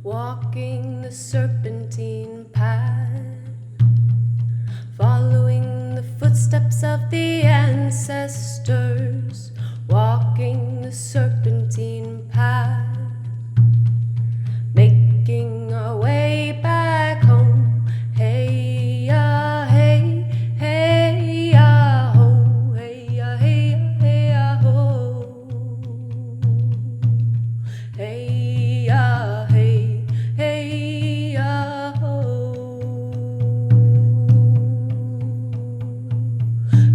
walking the serpentine path, following the footsteps of the ancestors, walking the serpentine path, making our way back home. Hey ya, hey, hey ya, ho, hey ya, hey ya, hey ya, ho, hey ya, hey, hey ya, ho.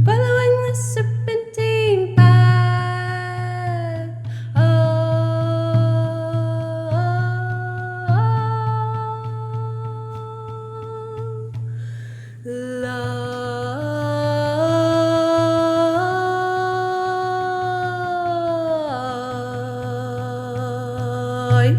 Following the serpentine path, life.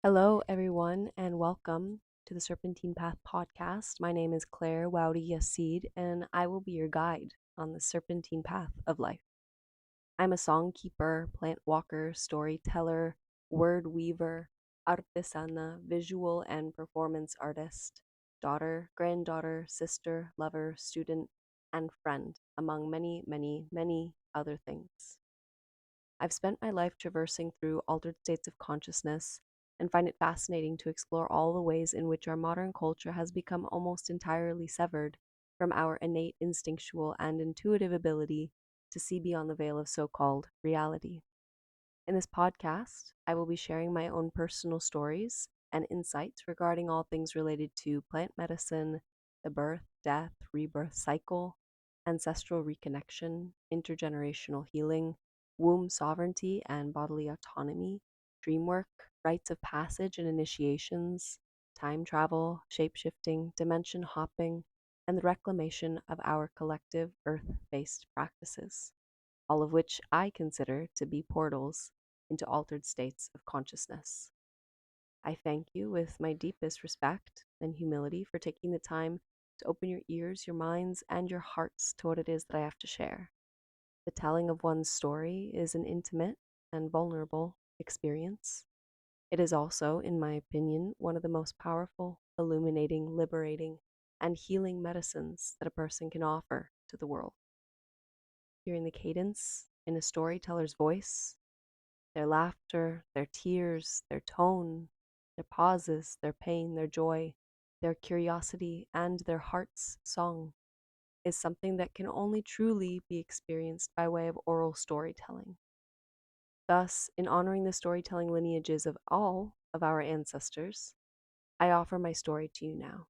Hello, everyone, and welcome to the Serpentine Path podcast. My name is Claire Wowdy Yasid, and I will be your guide on the serpentine path of life. I'm a songkeeper, plant walker, storyteller, word weaver, artesana, visual and performance artist, daughter, granddaughter, sister, lover, student, and friend, among many, many, many other things. I've spent my life traversing through altered states of consciousness and find it fascinating to explore all the ways in which our modern culture has become almost entirely severed from our innate instinctual and intuitive ability to see beyond the veil of so called reality. In this podcast, I will be sharing my own personal stories and insights regarding all things related to plant medicine, the birth, death, rebirth cycle, ancestral reconnection, intergenerational healing, womb sovereignty and bodily autonomy, dream work, rites of passage and initiations, time travel, shape-shifting, dimension hopping, and the reclamation of our collective earth-based practices, all of which I consider to be portals into altered states of consciousness. I thank you with my deepest respect and humility for taking the time to open your ears, your minds, and your hearts to what it is that I have to share. The telling of one's story is an intimate and vulnerable experience. It is also, in my opinion, one of the most powerful, illuminating, liberating, and healing medicines that a person can offer to the world. Hearing the cadence in a storyteller's voice, their laughter, their tears, their tone, their pauses, their pain, their joy, their curiosity, and their heart's song is something that can only truly be experienced by way of oral storytelling. Thus, in honoring the storytelling lineages of all of our ancestors, I offer my story to you now.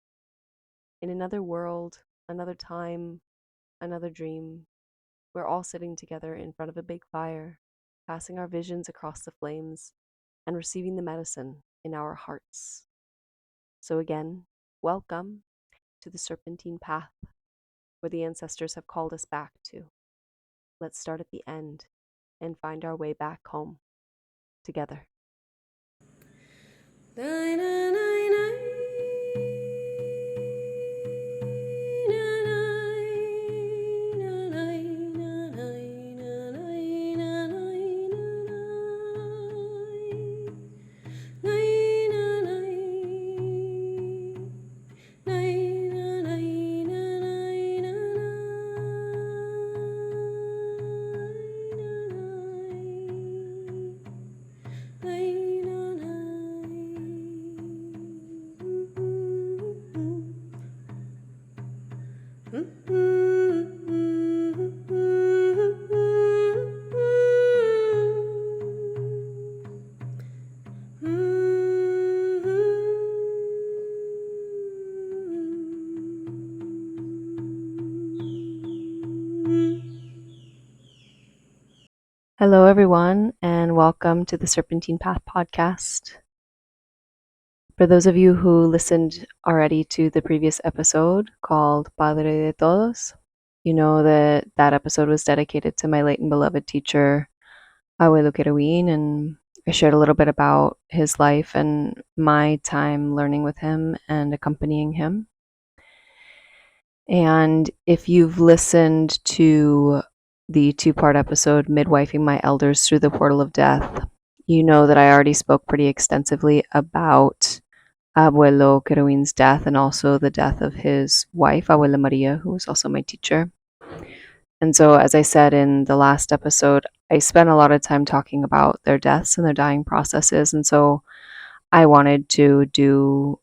In another world, another time, another dream, we're all sitting together in front of a big fire, passing our visions across the flames and receiving the medicine in our hearts. So, again, welcome to the serpentine path where the ancestors have called us back to. Let's start at the end and find our way back home together. Hello, everyone, and welcome to the Serpentine Path podcast. For those of you who listened already to the previous episode called Padre de Todos, you know that that episode was dedicated to my late and beloved teacher, Abuelo María, and I shared a little bit about his life and my time learning with him and accompanying him. And if you've listened to the two-part episode, Midwifing My Elders Through the Portal of Death, you know that I already spoke pretty extensively about Abuelo Kerouin's death and also the death of his wife, Abuela María, who was also my teacher. And so, as I said in the last episode, I spent a lot of time talking about their deaths and their dying processes. And so, I wanted to do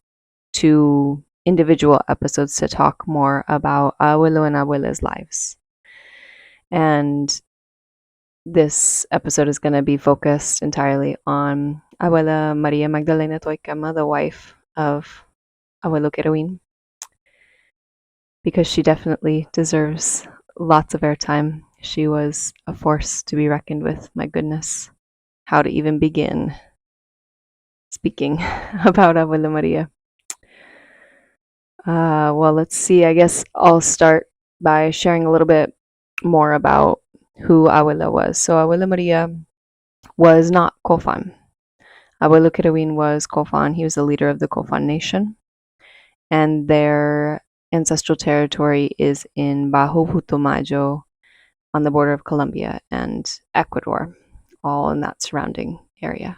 2 individual episodes to talk more about Abuelo and Abuela's lives. And this episode is going to be focused entirely on Abuela María Magdalena Toicama, the wife of Abuelo Kerouin, because she definitely deserves lots of airtime. She was a force to be reckoned with. My goodness, how to even begin speaking about Abuela Maria. Well, let's see. I guess I'll start by sharing a little bit more about who Abuela was. So, Abuela Maria was not Kofan. Abuelo Kerouin was Kofan. He was the leader of the Kofan nation, and their ancestral territory is in Bajo Putumayo on the border of Colombia and Ecuador, all in that surrounding area.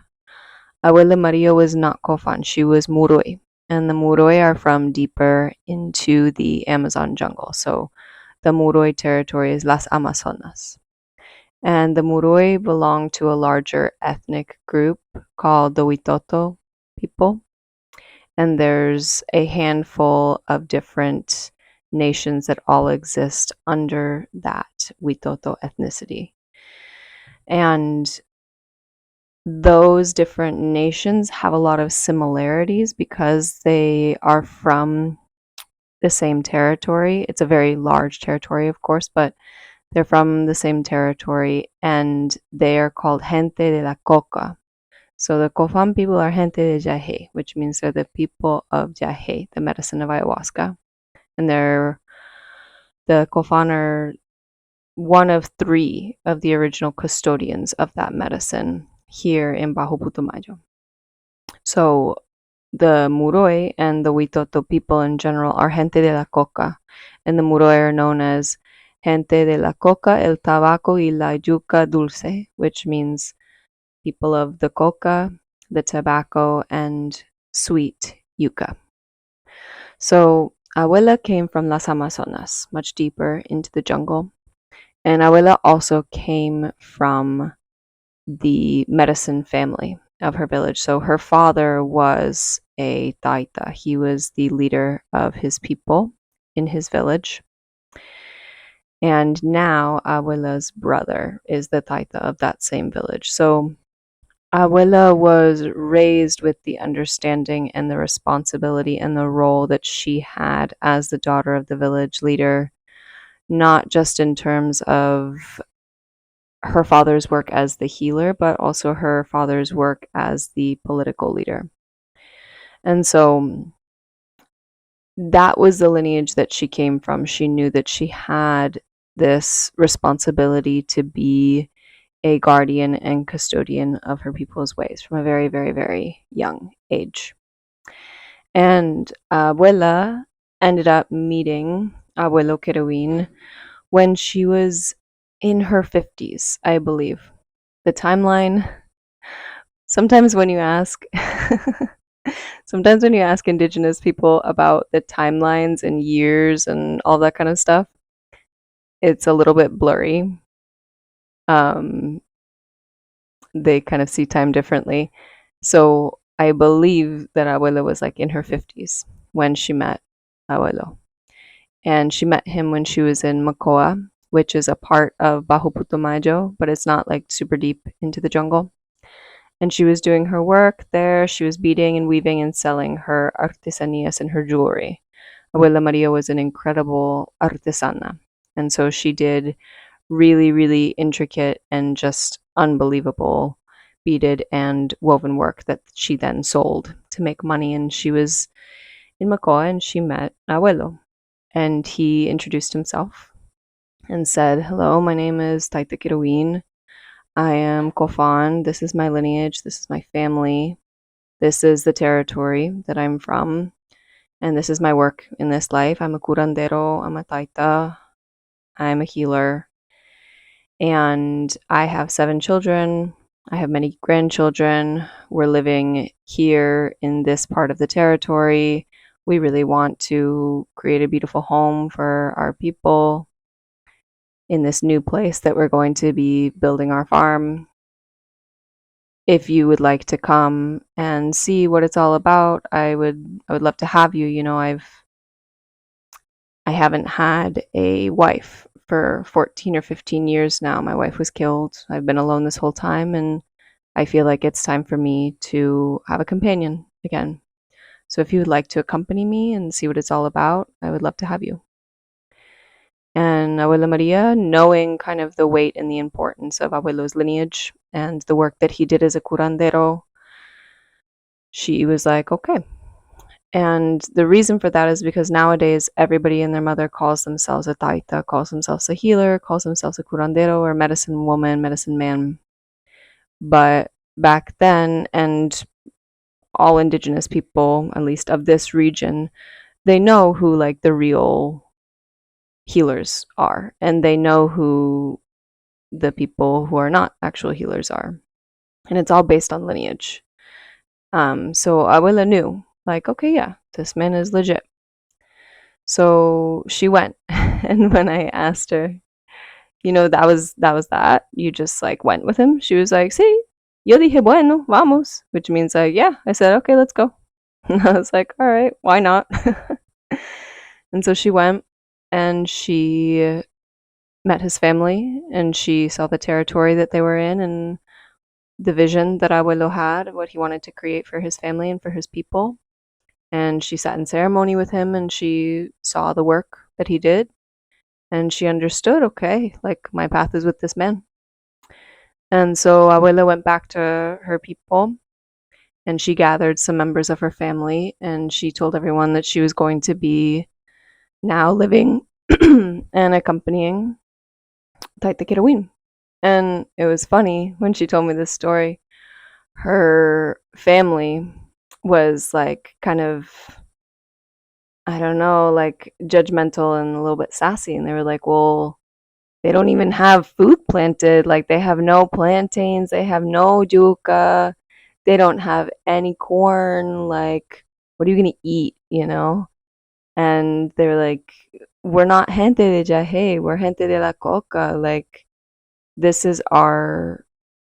Abuela Maria was not Kofan, she was Muroi, and the Muroi are from deeper into the Amazon jungle. So the Muroi territory is Las Amazonas. And the Muroi belong to a larger ethnic group called the Witoto people. And there's a handful of different nations that all exist under that Witoto ethnicity. And those different nations have a lot of similarities because they are from the same territory. It's a very large territory, of course, but they're from the same territory and they are called gente de la coca. So the Kofan people are gente de Yahe, which means they're the people of Yahe, the medicine of ayahuasca. And the Kofan are one of 3 of the original custodians of that medicine here in Bajo Putumayo. So the Muroi and the Witoto people in general are gente de la coca, and the Muroi are known as gente de la coca, el tabaco y la yuca dulce, which means people of the coca, the tobacco, and sweet yuca. So Abuela came from Las Amazonas, much deeper into the jungle, and Abuela also came from the medicine family of her village. So her father was a Taita. He was the leader of his people in his village. And now Abuela's brother is the Taita of that same village. So Abuela was raised with the understanding and the responsibility and the role that she had as the daughter of the village leader, not just in terms of her father's work as the healer, but also her father's work as the political leader. And so that was the lineage that she came from. She knew that she had this responsibility to be a guardian and custodian of her people's ways from a very, very, very young age. And Abuela ended up meeting Abuelo Kerouin when she was in her 50s, I believe. The timeline, sometimes when you ask sometimes when you ask indigenous people about the timelines and years and all that kind of stuff, it's a little bit blurry. They kind of see time differently. So I believe that Abuela was like in her 50s when she met Abuelo. And she met him when she was in Macoa, which is a part of Bajo Putumayo, but it's not like super deep into the jungle. And she was doing her work there. She was beading and weaving and selling her artesanias and her jewelry. Abuela Maria was an incredible artesana. And so she did really, really intricate and just unbelievable beaded and woven work that she then sold to make money. And she was in Macoa and she met Abuelo. And he introduced himself and said, "Hello, my name is Taita Kerouin. I am Kofan. This is my lineage. This is my family. This is the territory that I'm from. And this is my work in this life. I'm a curandero. I'm a Taita. I'm a healer. And I have 7 children. I have many grandchildren. We're living here in this part of the territory. We really want to create a beautiful home for our people in this new place that we're going to be building our farm. If you would like to come and see what it's all about, I would love to have you. I haven't had a wife for 14 or 15 years now. My wife was killed. I've been alone this whole time, and I feel like it's time for me to have a companion again. So if you would like to accompany me and see what it's all about, I would love to have you. And Abuela Maria, knowing kind of the weight and the importance of Abuelo's lineage and the work that he did as a curandero, she was like, okay. And the reason for that is because nowadays everybody and their mother calls themselves a Taita, calls themselves a healer, calls themselves a curandero or medicine woman, medicine man. But back then, and all indigenous people, at least of this region, they know who like the real healers are, and they know who the people who are not actual healers are. And it's all based on lineage. So Abuela knew, like, okay, yeah, this man is legit. So she went, and when I asked her, that. You just like went with him. She was like, "Sí, yo dije bueno, vamos," which means like, yeah. I said, okay, let's go. And I was like, all right, why not? And so she went, and she met his family, and she saw the territory that they were in, and the vision that Abuelo had, what he wanted to create for his family and for his people. And she sat in ceremony with him, and she saw the work that he did, and she understood, okay, like my path is with this man. And so Abuela went back to her people, and she gathered some members of her family, and she told everyone that she was going to be now living and accompanying Taita Kirawin. And it was funny when she told me this story. Her family was like kind of, I don't know, like judgmental and a little bit sassy. And they were like, well, they don't even have food planted. Like they have no plantains, they have no yuca, they don't have any corn. Like, what are you going to eat, And they're like, we're not gente de Jahe, we're gente de la coca. Like, this is our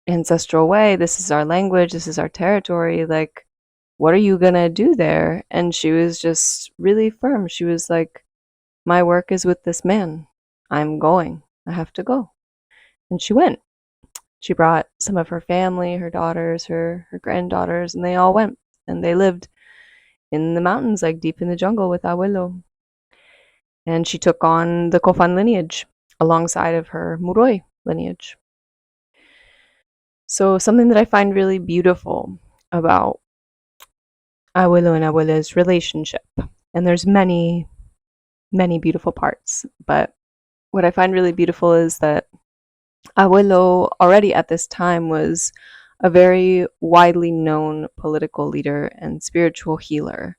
ancestral way, this is our language, this is our territory. Like, what are you gonna do there? And she was just really firm. She was like, my work is with this man. I'm going. I have to go. And she went. She brought some of her family, her daughters, her granddaughters, and they all went. And they lived in the mountains, like deep in the jungle with Abuelo. And she took on the Kofan lineage alongside of her Muroi lineage. So something that I find really beautiful about Abuelo and Abuela's relationship, and there's many, many beautiful parts, but what I find really beautiful is that Abuelo already at this time was a very widely known political leader and spiritual healer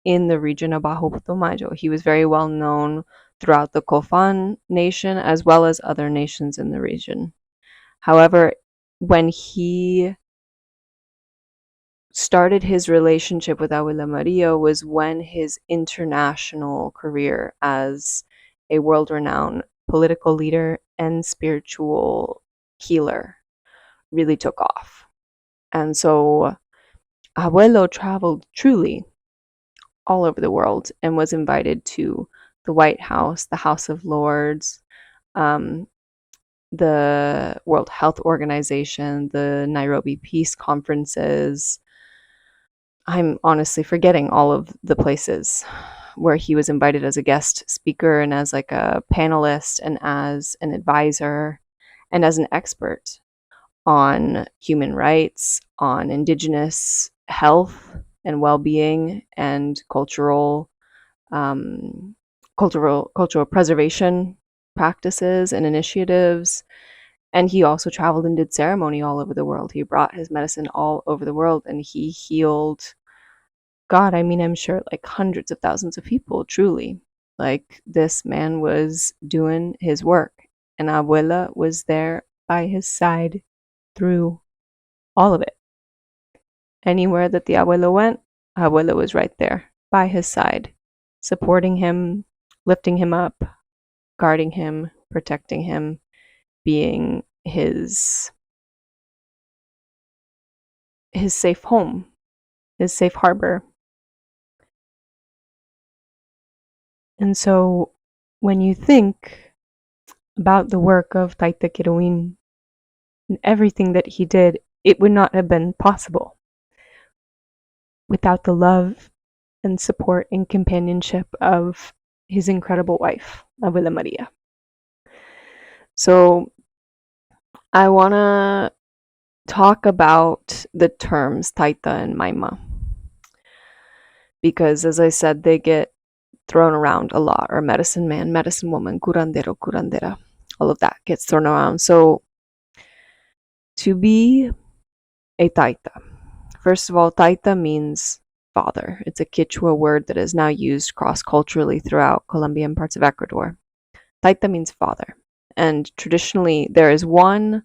in the region of Bajo Putumayo. He was very well known throughout the Kofan nation as well as other nations in the region. However, when he started his relationship with Abuela Maria was when his international career as a world-renowned political leader and spiritual healer really took off. And so Abuelo traveled truly all over the world and was invited to the White House, the House of Lords, um, the World Health Organization, the Nairobi Peace Conferences. I'm honestly forgetting all of the places where he was invited as a guest speaker and as like a panelist and as an advisor and as an expert on human rights, on indigenous health and well-being and um, cultural preservation practices and initiatives. And he also traveled and did ceremony all over the world. He brought his medicine all over the world, and he healed, God, I mean, I'm sure like hundreds of thousands of people, truly. Like this man was doing his work, and Abuela was there by his side through all of it. Anywhere that the abuelo went, abuela was right there by his side, supporting him, lifting him up, guarding him, protecting him, being his safe home, his safe harbor. And so when you think about the work of Taita Kiruin and everything that he did, it would not have been possible without the love and support and companionship of his incredible wife, Abuela Maria. So I want to talk about the terms Taita and Maima, because as I said, they get thrown around a lot, or medicine man, medicine woman, curandero, curandera, all of that gets thrown around. So to be a Taita, first of all, Taita means father. It's a Quechua word that is now used cross-culturally throughout Colombia and parts of Ecuador. Taita means father. And traditionally, there is one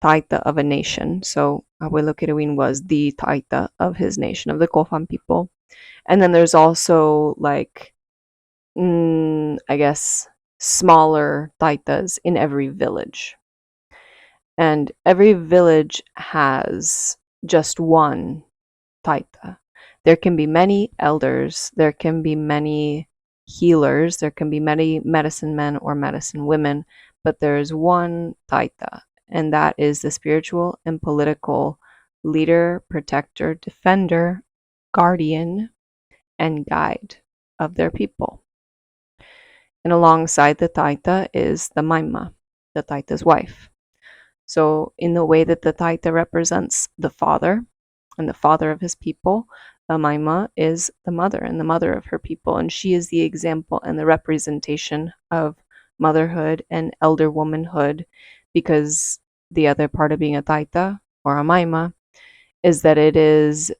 Taita of a nation. So Abuelo Kiruin was the Taita of his nation, of the Kofan people. And then there's also like, I guess, smaller Taitas in every village. And every village has just one Taita. There can be many elders, there can be many healers, there can be many medicine men or medicine women, but there is one Taita, and that is the spiritual and political leader, protector, defender, guardian, and guide of their people. And alongside the Taita is the Maima, the Taita's wife. So in the way that the Taita represents the father and the father of his people, the Maima is the mother and the mother of her people. And she is the example and the representation of motherhood and elder womanhood, because the other part of being a Taita or a Maima is that it is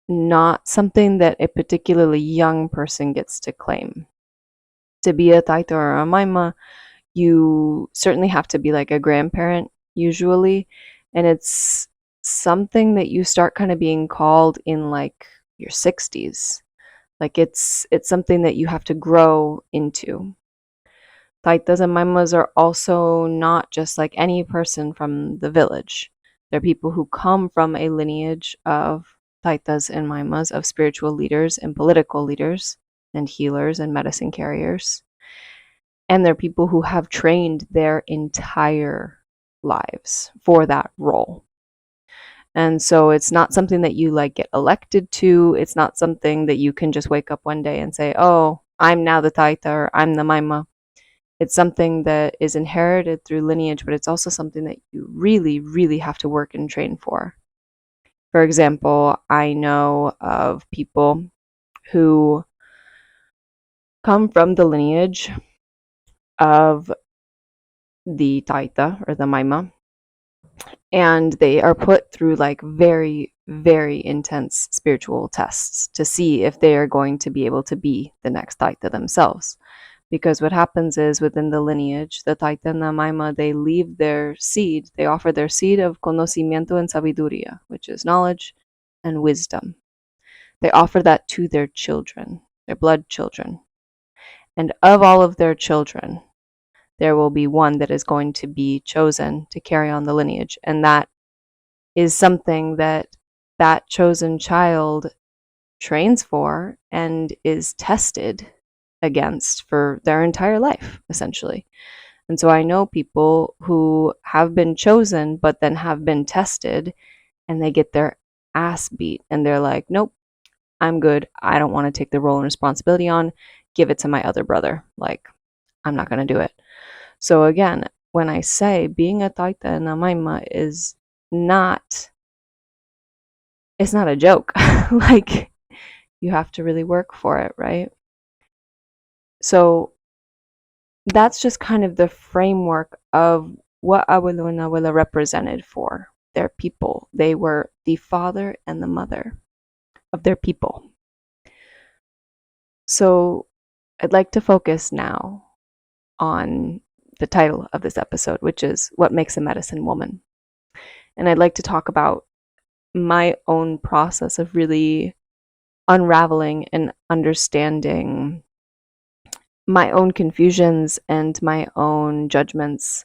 not something that a particularly young person gets to claim. To be a Taita or a Maima, you certainly have to be like a grandparent usually, and it's something that you start kind of being called in like your 60s. Like it's something that you have to grow into. Taitas and maimas are also not just like any person from the village. They're people who come from a lineage of taitas and maimas, of spiritual leaders and political leaders and healers and medicine carriers. And they're people who have trained their entire lives for that role. And so it's not something that you like get elected to. It's not something that you can just wake up one day and say, oh, I'm now the Taita or I'm the Maima. It's something that is inherited through lineage, but it's also something that you really, really have to work and train for. For example, I know of people who come from the lineage of the Taita or the Maima, and they are put through like very, very intense spiritual tests to see if they are going to be able to be the next Taita themselves. Because what happens is within the lineage, the Taita and the Maima, they leave their seed, they offer their seed of conocimiento and sabiduría, which is knowledge and wisdom. They offer that to their children, their blood children. And of all of their children, there will be one that is going to be chosen to carry on the lineage. And that is something that that chosen child trains for and is tested against for their entire life, essentially. And so I know people who have been chosen, but then have been tested and they get their ass beat and they're like, nope, I'm good. I don't want to take the role and responsibility on. Give it to my other brother. Like, I'm not going to do it. So again, when I say being a Taita and a Maima is not, it's not a joke. Like, you have to really work for it, right? So that's just kind of the framework of what Abuelo and Abuela represented for their people. They were the father and the mother of their people. So I'd like to focus now on the title of this episode, which is What Makes a Medicine Woman? And I'd like to talk about my own process of really unraveling and understanding my own confusions and my own judgments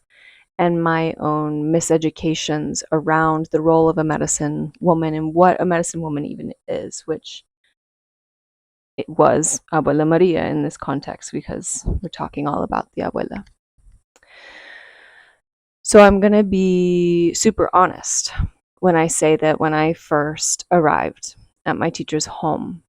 and my own miseducations around the role of a medicine woman and what a medicine woman even is, which it was Abuela Maria in this context because we're talking all about the Abuela. So I'm going to be super honest when I say that when I first arrived at my teacher's home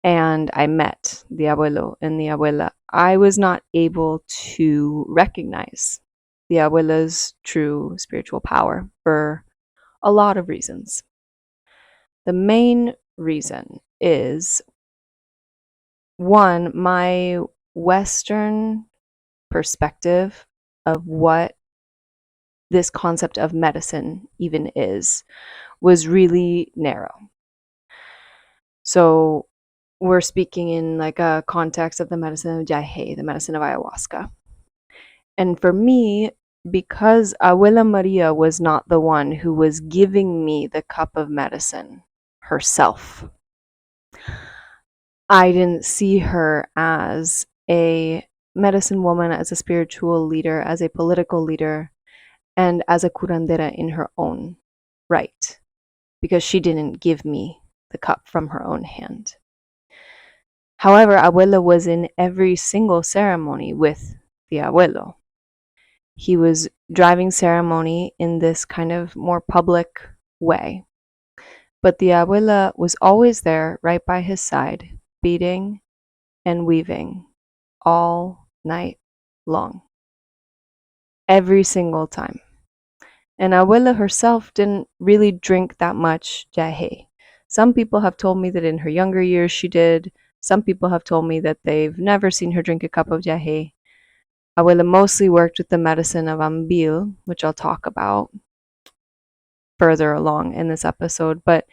and I met the abuelo and the abuela, I was not able to recognize the abuela's true spiritual power for a lot of reasons. The main reason is one, my Western perspective of what this concept of medicine even is was really narrow. So we're speaking in like a context of the medicine of Jahe, the medicine of ayahuasca. And for me, because Abuela Maria was not the one who was giving me the cup of medicine herself, I didn't see her as a medicine woman, as a spiritual leader, as a political leader, and as a curandera in her own right, because she didn't give me the cup from her own hand. However, Abuela was in every single ceremony with the abuelo. He was driving ceremony in this kind of more public way. But the abuela was always there, right by his side, beating and weaving all night long. Every single time. And abuela herself didn't really drink that much jahe. Some people have told me that in her younger years she did. Some people have told me that they've never seen her drink a cup of jahe. Abuela mostly worked with the medicine of ambil, which I'll talk about further along in this episode, but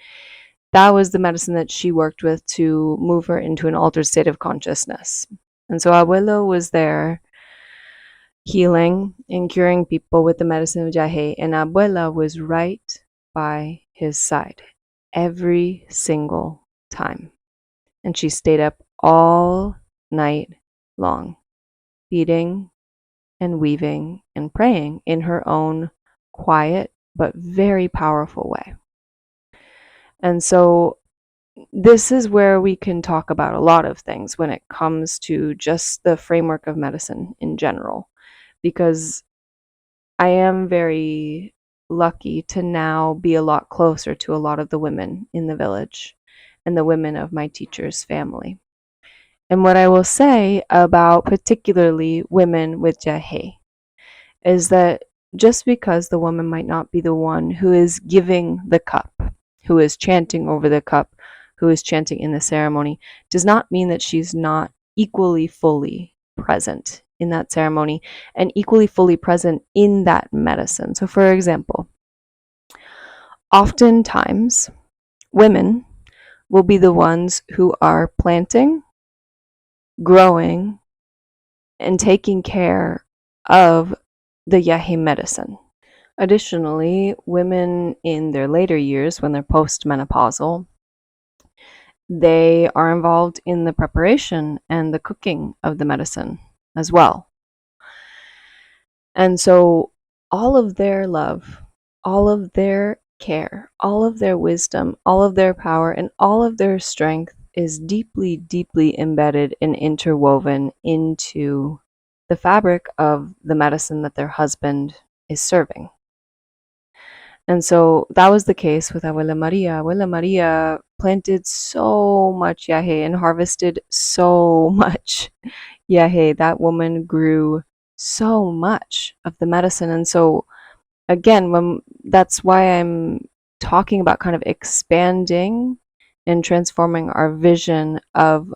that was the medicine that she worked with to move her into an altered state of consciousness. And so Abuelo was there healing and curing people with the medicine of Jahe, and Abuela was right by his side every single time. And she stayed up all night long, beating and weaving and praying in her own quiet but very powerful way. And so this is where we can talk about a lot of things when it comes to just the framework of medicine in general, because I am very lucky to now be a lot closer to a lot of the women in the village and the women of my teacher's family. And what I will say about particularly women with Jahe is that just because the woman might not be the one who is giving the cup, who is chanting over the cup, who is chanting in the ceremony, does not mean that she's not equally fully present in that ceremony and equally fully present in that medicine. So, for example, oftentimes women will be the ones who are planting, growing, and taking care of the Yahe medicine. Additionally, women in their later years, when they're postmenopausal, they are involved in the preparation and the cooking of the medicine as well. And so all of their love, all of their care, all of their wisdom, all of their power, and all of their strength is deeply, deeply embedded and interwoven into the fabric of the medicine that their husband is serving. And so that was the case with Abuela Maria. Abuela Maria planted so much yahe and harvested so much yahe. That woman grew so much of the medicine. And so again, that's why I'm talking about kind of expanding and transforming our vision of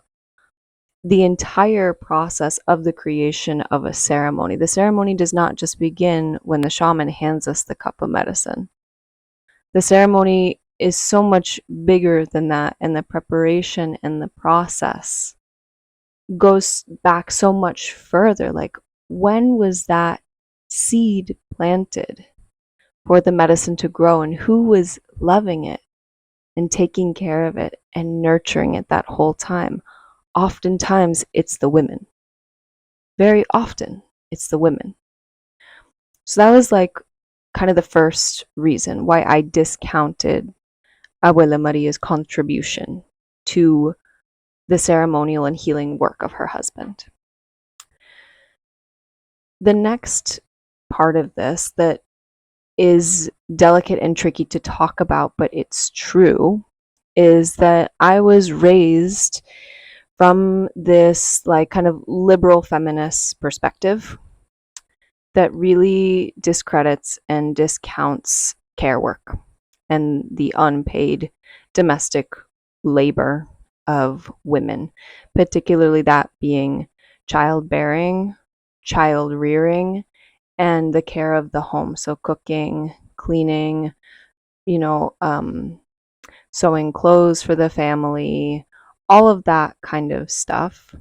the entire process of the creation of a ceremony. The ceremony does not just begin when the shaman hands us the cup of medicine. The ceremony is so much bigger than that, and the preparation and the process goes back so much further. Like, when was that seed planted? for the medicine to grow, and who was loving it and taking care of it and nurturing it that whole time? Oftentimes, it's the women. Very often, it's the women. So that was like kind of the first reason why I discounted Abuela Maria's contribution to the ceremonial and healing work of her husband. The next part of this that is delicate and tricky to talk about, but it's true, is that I was raised from this like kind of liberal feminist perspective that really discredits and discounts care work and the unpaid domestic labor of women, particularly that being childbearing, child rearing, and the care of the home. So cooking, cleaning, you know, sewing clothes for the family, all of that kind of stuff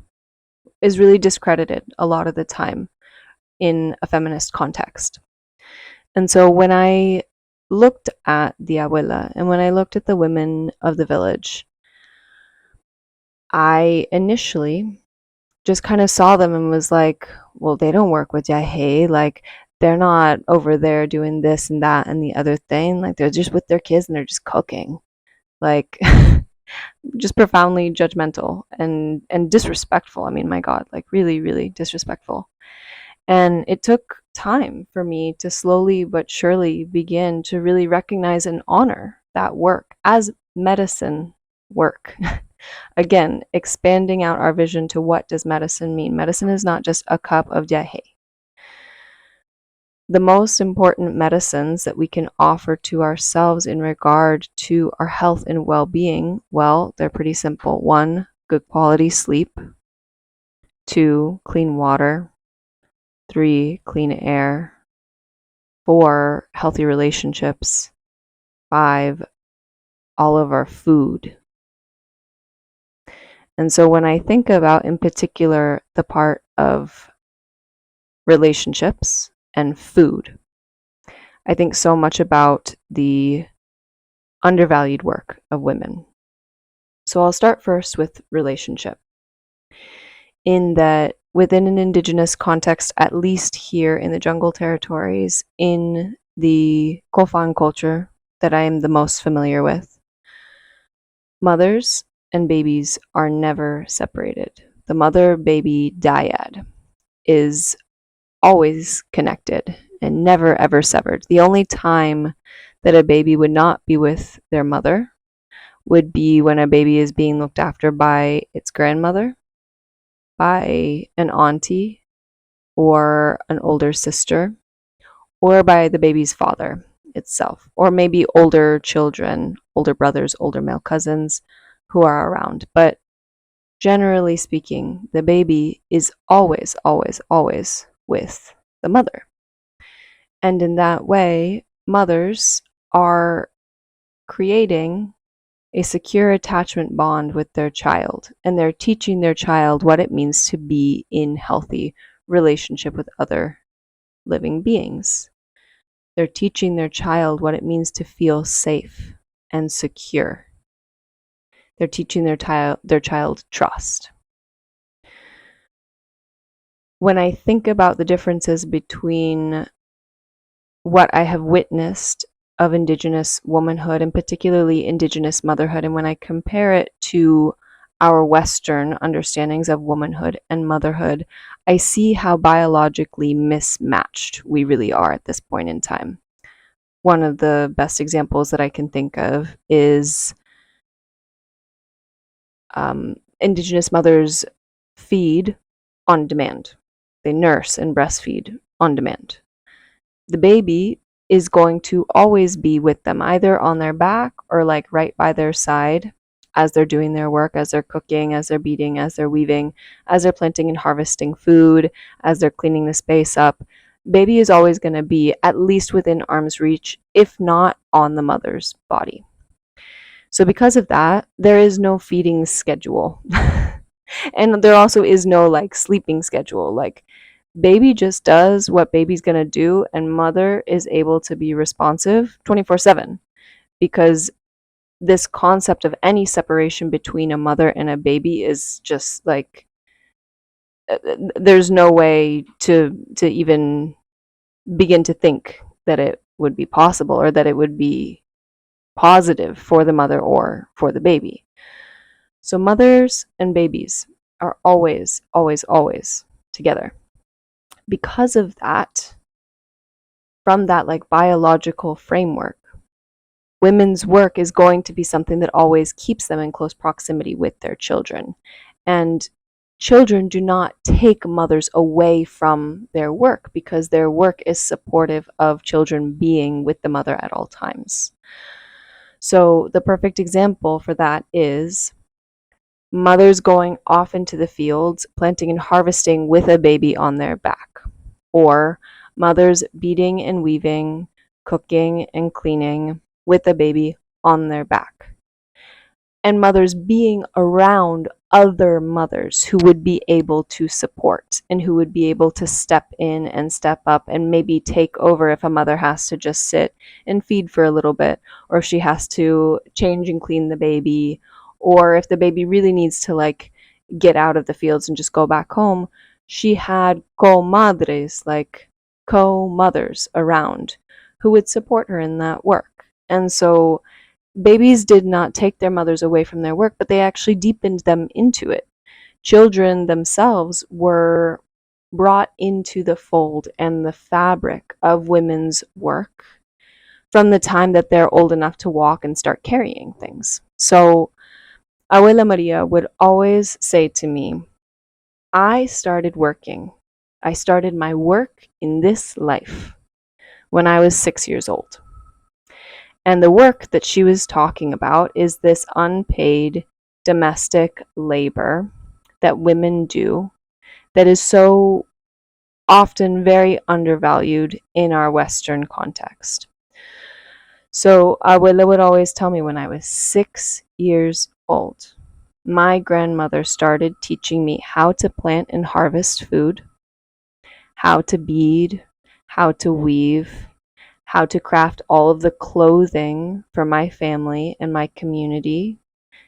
is really discredited a lot of the time in a feminist context. And so when I looked at the abuela and when I looked at the women of the village, I initially just kind of saw them and was like, well, they don't work with Yahe. Like, they're not over there doing this and that and the other thing. Like, they're just with their kids and they're just cooking. Like, just profoundly judgmental and disrespectful. I mean, my God, like really, really disrespectful. And it took time for me to slowly but surely begin to really recognize and honor that work as medicine work. Again, expanding out our vision to what does medicine mean? Medicine is not just a cup of jahe. The most important medicines that we can offer to ourselves in regard to our health and well-being, well, they're pretty simple. 1, good quality sleep. 2, clean water. 3, clean air. 4, healthy relationships. 5, all of our food. And so when I think about, in particular, the part of relationships and food, I think so much about the undervalued work of women. So I'll start first with relationship. In that, within an indigenous context, at least here in the jungle territories, in the Kofan culture that I am the most familiar with, mothers and babies are never separated. The mother-baby dyad is always connected and never ever severed. The only time that a baby would not be with their mother would be when a baby is being looked after by its grandmother, by an auntie, or an older sister, or by the baby's father itself, or maybe older children, older brothers, older male cousins who are around. But generally speaking, the baby is always, always, always with the mother. And in that way, mothers are creating a secure attachment bond with their child, and they're teaching their child what it means to be in healthy relationship with other living beings. They're teaching their child what it means to feel safe and secure. They're teaching their child trust. When I think about the differences between what I have witnessed of Indigenous womanhood and particularly Indigenous motherhood, and when I compare it to our Western understandings of womanhood and motherhood, I see how biologically mismatched we really are at this point in time. One of the best examples that I can think of is Indigenous mothers feed on demand. They nurse and breastfeed on demand. The baby is going to always be with them, either on their back or like right by their side as they're doing their work, as they're cooking, as they're beating, as they're weaving, as they're planting and harvesting food, as they're cleaning the space up. Baby is always going to be at least within arm's reach, if not on the mother's body. So because of that, there is no feeding schedule. And there also is no like sleeping schedule. Like Baby just does what baby's going to do, and mother is able to be responsive 24/7, because this concept of any separation between a mother and a baby is just like there's no way to even begin to think that it would be possible or that it would be positive for the mother or for the baby. So mothers and babies are always, always, always together. Because of that, from that like biological framework, women's work is going to be something that always keeps them in close proximity with their children. And children do not take mothers away from their work because their work is supportive of children being with the mother at all times. So the perfect example for that is mothers going off into the fields, planting and harvesting with a baby on their back, or mothers beading and weaving, cooking and cleaning with a baby on their back, and mothers being around other mothers who would be able to support and who would be able to step in and step up and maybe take over if a mother has to just sit and feed for a little bit, or if she has to change and clean the baby, or if the baby really needs to like get out of the fields and just go back home. She had comadres, like co-mothers around who would support her in that work. And so babies did not take their mothers away from their work, but they actually deepened them into it. Children themselves were brought into the fold and the fabric of women's work from the time that they're old enough to walk and start carrying things. So Abuela Maria would always say to me, I started working. I started my work in this life when I was 6 years old. And the work that she was talking about is this unpaid domestic labor that women do that is so often very undervalued in our Western context. So Abuela would always tell me when I was 6 years old, my grandmother started teaching me how to plant and harvest food, how to bead, how to weave, how to craft all of the clothing for my family and my community,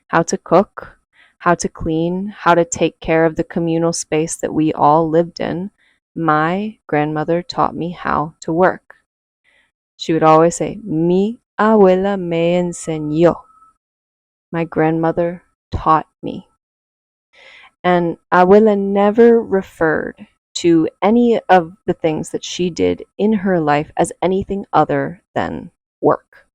how to cook, how to clean, how to take care of the communal space that we all lived in. My grandmother taught me how to work. She would always say, Mi abuela me enseñó. My grandmother taught me. And abuela never referred to any of the things that she did in her life as anything other than work.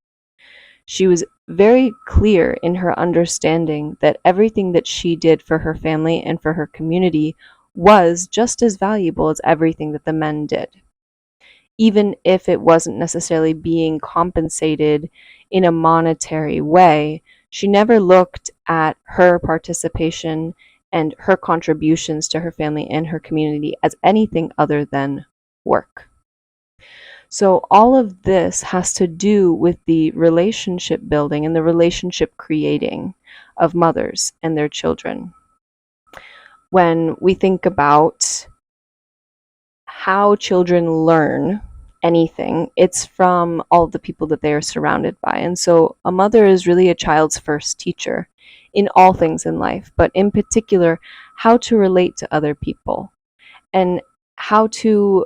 She was very clear in her understanding that everything that she did for her family and for her community was just as valuable as everything that the men did, even if it wasn't necessarily being compensated in a monetary way. She never looked at her participation and her contributions to her family and her community as anything other than work. So all of this has to do with the relationship building and the relationship creating of mothers and their children. When we think about how children learn anything, it's from all of the people that they are surrounded by. And so a mother is really a child's first teacher in all things in life, but in particular, how to relate to other people and how to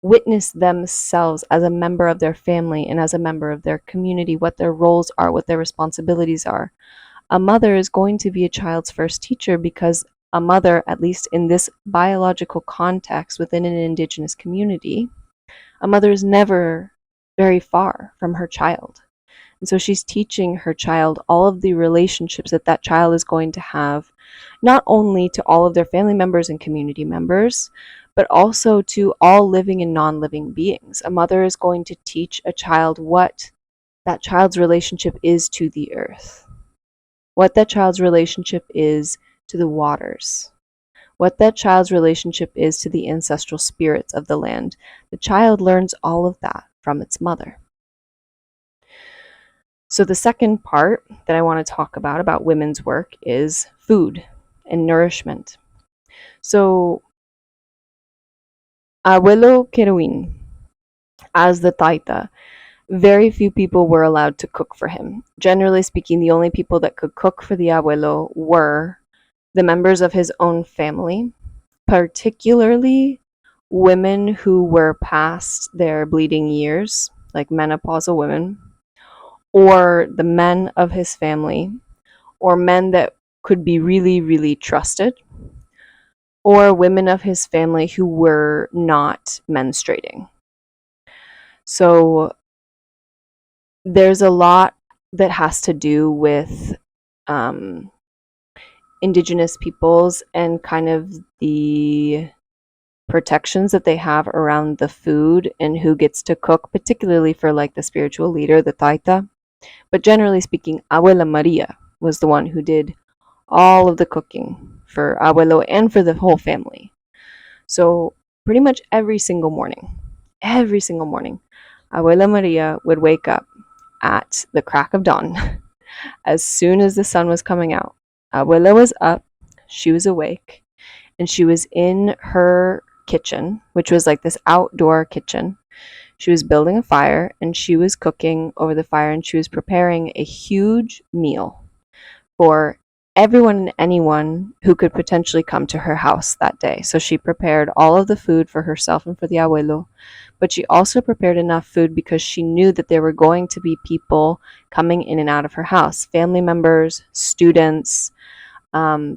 witness themselves as a member of their family and as a member of their community, what their roles are, what their responsibilities are. A mother is going to be a child's first teacher because a mother, at least in this biological context within an indigenous community, a mother is never very far from her child. And so she's teaching her child all of the relationships that that child is going to have, not only to all of their family members and community members, but also to all living and non-living beings. A mother is going to teach a child what that child's relationship is to the earth, what that child's relationship is to the waters, what that child's relationship is to the ancestral spirits of the land. The child learns all of that from its mother. So the second part that I want to talk about women's work is food and nourishment. So Abuelo Keruin, as the Taita, very few people were allowed to cook for him. Generally speaking, the only people that could cook for the abuelo were the members of his own family, particularly women who were past their bleeding years, like menopausal women, or the men of his family, or men that could be really, really trusted, or women of his family who were not menstruating. So there's a lot that has to do with um, indigenous peoples and kind of the protections that they have around the food and who gets to cook, particularly for like the spiritual leader, the Taita. But generally speaking, Abuela Maria was the one who did all of the cooking for Abuelo and for the whole family. So pretty much every single morning, Abuela Maria would wake up at the crack of dawn. As soon as the sun was coming out, Abuela was up, she was awake, and she was in her kitchen, which was like this outdoor kitchen. She was building a fire and she was cooking over the fire and she was preparing a huge meal for everyone and anyone who could potentially come to her house that day. So she prepared all of the food for herself and for the abuelo, but she also prepared enough food because she knew that there were going to be people coming in and out of her house, family members, students,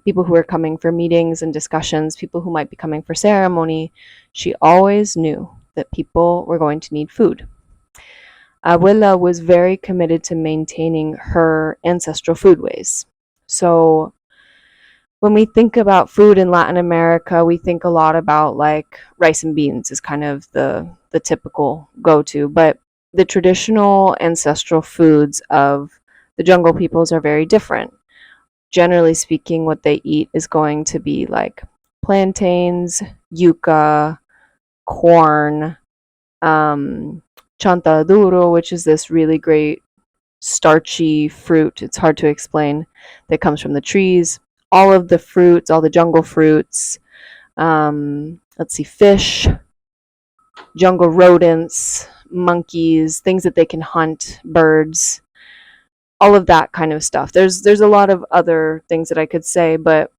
people who were coming for meetings and discussions, people who might be coming for ceremony. She always knew that people were going to need food. Abuela was very committed to maintaining her ancestral foodways. So when we think about food in Latin America, we think a lot about like rice and beans is kind of the typical go-to, but the traditional ancestral foods of the jungle peoples are very different. Generally speaking, what they eat is going to be like plantains, yuca, corn, chantaduro, which is this really great starchy fruit. It's hard to explain. That comes from the trees. All of the fruits, all the jungle fruits. Let's see, fish, jungle rodents, monkeys, things that they can hunt, birds, all of that kind of stuff. There's a lot of other things that I could say, but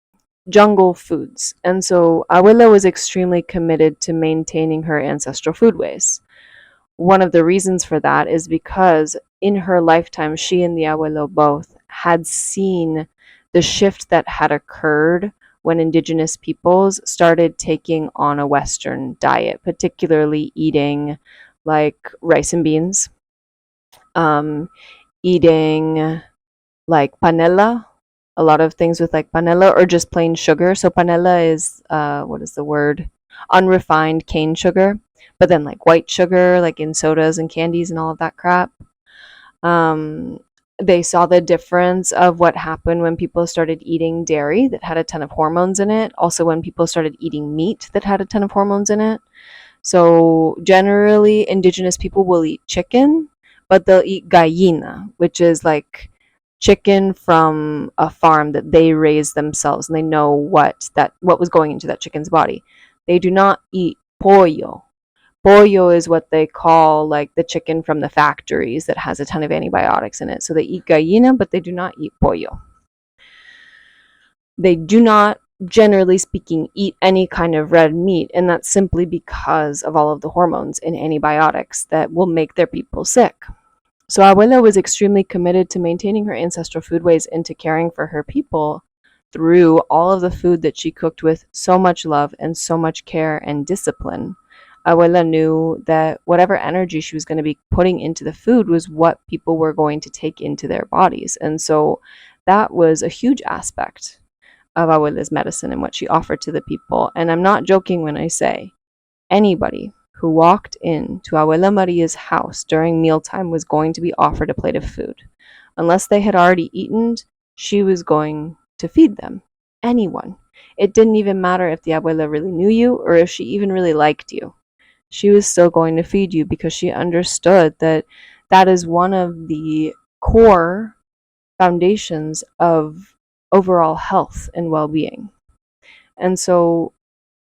jungle foods. And so Abuela was extremely committed to maintaining her ancestral foodways. One of the reasons for that is because in her lifetime, she and the abuelo both had seen the shift that had occurred when indigenous peoples started taking on a Western diet, particularly eating like rice and beans, eating like panela, a lot of things with like panela or just plain sugar. So panela is what is the word? Unrefined cane sugar, but then like white sugar, like in sodas and candies and all of that crap. Um, they saw the difference of what happened when people started eating dairy that had a ton of hormones in it. Also, when people started eating meat that had a ton of hormones in it. So generally, indigenous people will eat chicken, but they'll eat gallina, which is like chicken from a farm that they raise themselves, and they know what was going into that chicken's body. They do not eat pollo. Pollo is what they call like the chicken from the factories that has a ton of antibiotics in it. So they eat gallina, but they do not eat pollo. They do not, generally speaking, eat any kind of red meat, and that's simply because of all of the hormones and antibiotics that will make their people sick. So Abuela was extremely committed to maintaining her ancestral foodways and to caring for her people through all of the food that she cooked with so much love and so much care and discipline. Abuela knew that whatever energy she was going to be putting into the food was what people were going to take into their bodies. And so that was a huge aspect of Abuela's medicine and what she offered to the people. And I'm not joking when I say anybody who walked into Abuela Maria's house during mealtime was going to be offered a plate of food. Unless they had already eaten, she was going to feed them. Anyone. It didn't even matter if the Abuela really knew you or if she even really liked you. She was still going to feed you because she understood that that is one of the core foundations of overall health and well-being. And so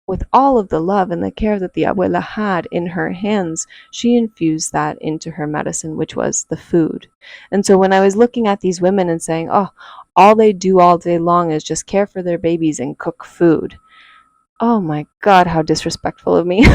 with all of the love and the care that the abuela had in her hands, she infused that into her medicine, which was the food. And so when I was looking at these women and saying, oh, all they do all day long is just care for their babies and cook food. Oh my God, how disrespectful of me.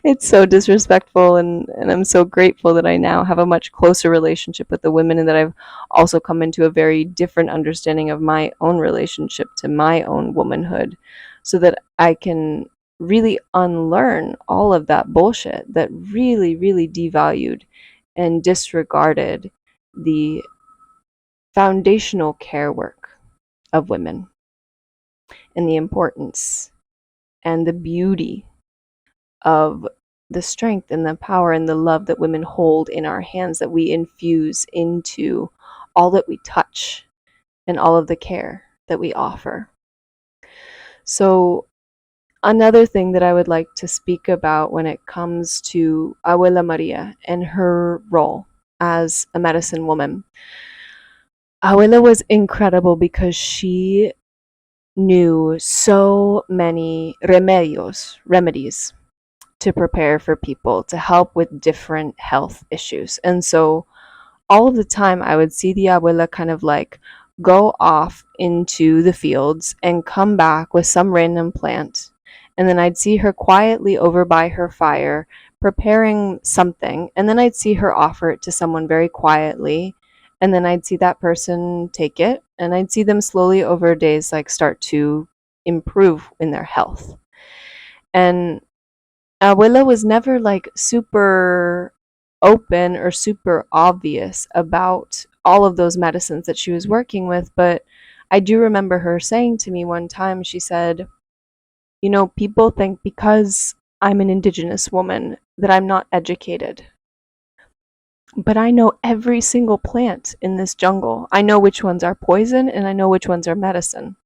It's so disrespectful, and I'm so grateful that I now have a much closer relationship with the women, and that I've also come into a very different understanding of my own relationship to my own womanhood, so that I can really unlearn all of that bullshit that really, really devalued and disregarded the foundational care work of women and the importance and the beauty of the strength and the power and the love that women hold in our hands, that we infuse into all that we touch and all of the care that we offer. So, another thing that I would like to speak about when it comes to Abuela Maria and her role as a medicine woman. Abuela was incredible because she knew so many remedies to prepare for people to help with different health issues. And so all of the time I would see the abuela kind of like go off into the fields and come back with some random plant. And then I'd see her quietly over by her fire preparing something. And then I'd see her offer it to someone very quietly. And then I'd see that person take it. And I'd see them slowly over days like start to improve in their health. And Abuela was never like super open or super obvious about all of those medicines that she was working with, but I do remember her saying to me one time, she said, you know, people think because I'm an indigenous woman that I'm not educated. But I know every single plant in this jungle. I know which ones are poison and I know which ones are medicine.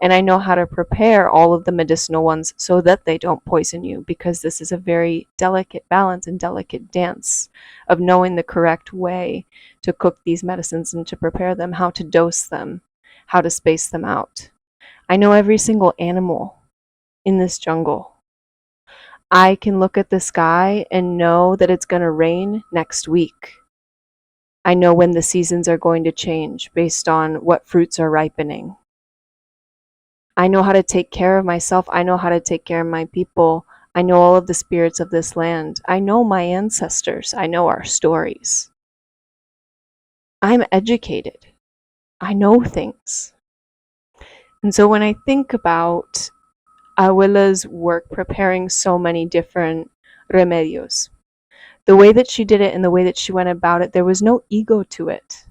And I know how to prepare all of the medicinal ones so that they don't poison you, because this is a very delicate balance and delicate dance of knowing the correct way to cook these medicines and to prepare them, how to dose them, how to space them out. I know every single animal in this jungle. I can look at the sky and know that it's going to rain next week. I know when the seasons are going to change based on what fruits are ripening. I know how to take care of myself. I know how to take care of my people. I know all of the spirits of this land. I know my ancestors. I know our stories. I'm educated. I know things. And so when I think about Abuela's work preparing so many different remedios, the way that she did it and the way that she went about it, there was no ego to it.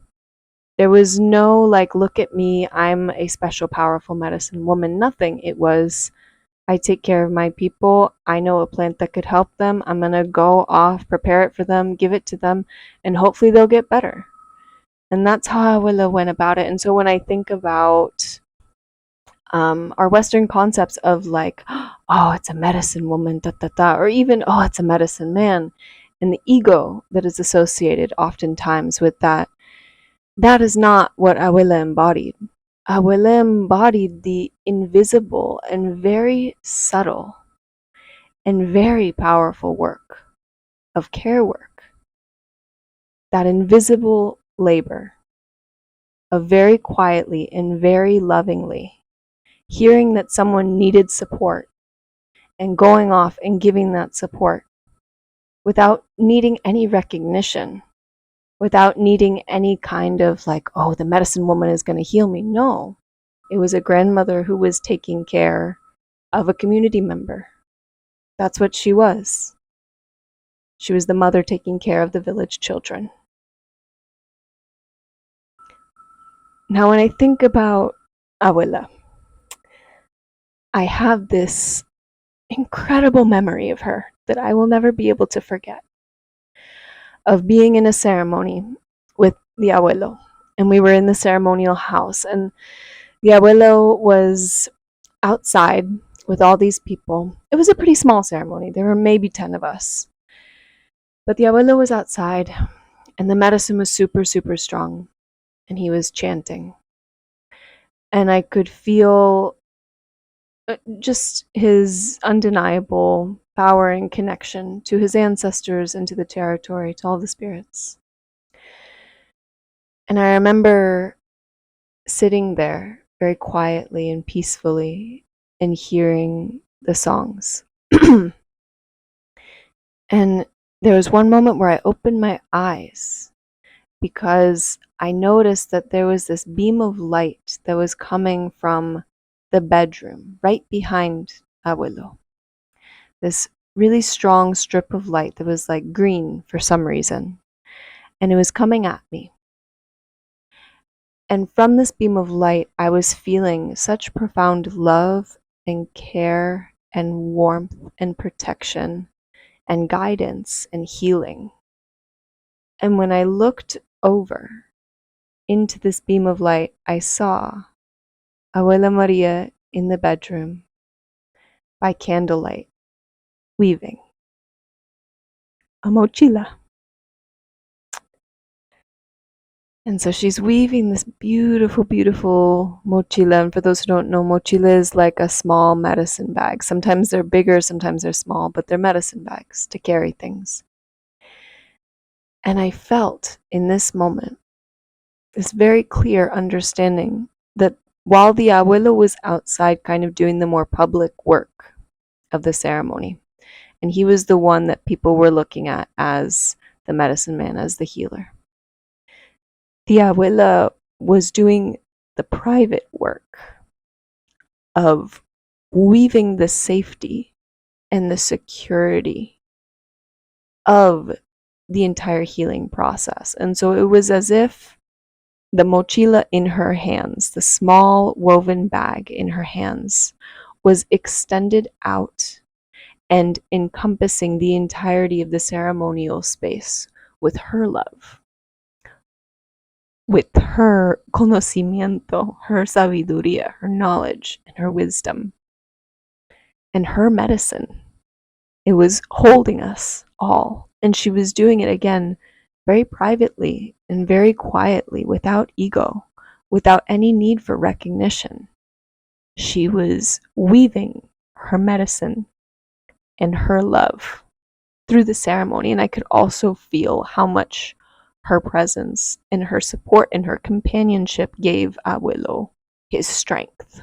There was no like, look at me, I'm a special, powerful medicine woman. Nothing. It was, I take care of my people. I know a plant that could help them. I'm going to go off, prepare it for them, give it to them, and hopefully they'll get better. And that's how Abuela went about it. And so when I think about our Western concepts of like, oh, it's a medicine woman, da da da, or even, oh, it's a medicine man, and the ego that is associated oftentimes with that, that is not what Abuela embodied. Abuela embodied the invisible and very subtle and very powerful work of care work. That invisible labor of very quietly and very lovingly hearing that someone needed support and going off and giving that support without needing any recognition, without needing any kind of like, oh, the medicine woman is going to heal me. No, it was a grandmother who was taking care of a community member. That's what she was. She was the mother taking care of the village children. Now, when I think about Abuela, I have this incredible memory of her that I will never be able to forget, of being in a ceremony with the abuelo. And we were in the ceremonial house, and the abuelo was outside with all these people. It was a pretty small ceremony. There were maybe 10 of us. But the abuelo was outside, and the medicine was super, super strong. And he was chanting. And I could feel just his undeniable power and connection to his ancestors and to the territory, to all the spirits. And I remember sitting there very quietly and peacefully and hearing the songs. And there was one moment where I opened my eyes because I noticed that there was this beam of light that was coming from the bedroom right behind Abuelo. This really strong strip of light that was like green for some reason. And it was coming at me. And from this beam of light, I was feeling such profound love and care and warmth and protection and guidance and healing. And when I looked over into this beam of light, I saw Abuela María in the bedroom by candlelight, weaving a mochila. And so she's weaving this beautiful, beautiful mochila. And for those who don't know, mochila is like a small medicine bag. Sometimes they're bigger, sometimes they're small, but they're medicine bags to carry things. And I felt in this moment this very clear understanding that while the abuelo was outside kind of doing the more public work of the ceremony, and he was the one that people were looking at as the medicine man, as the healer, the abuela was doing the private work of weaving the safety and the security of the entire healing process. And so it was as if the mochila in her hands, the small woven bag in her hands, was extended out and encompassing the entirety of the ceremonial space with her love, with her conocimiento, her sabiduría, her knowledge, and her wisdom, and her medicine. It was holding us all, and she was doing it again very privately and very quietly, without ego, without any need for recognition. She was weaving her medicine and her love through the ceremony, and I could also feel how much her presence and her support and her companionship gave Abuelo his strength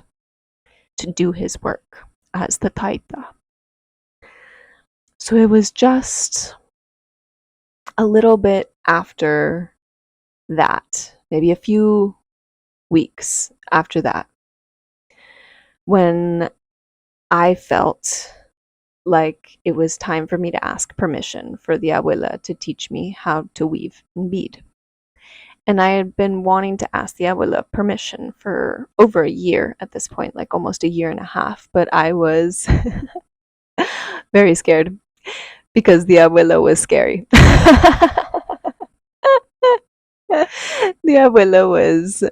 to do his work as the Taita. So it was just a little bit after that, maybe a few weeks after that, when I felt like it was time for me to ask permission for the abuela to teach me how to weave and bead. And I had been wanting to ask the abuela permission for over a year at this point, like almost a year and a half, but I was very scared because the abuela was scary. The abuela was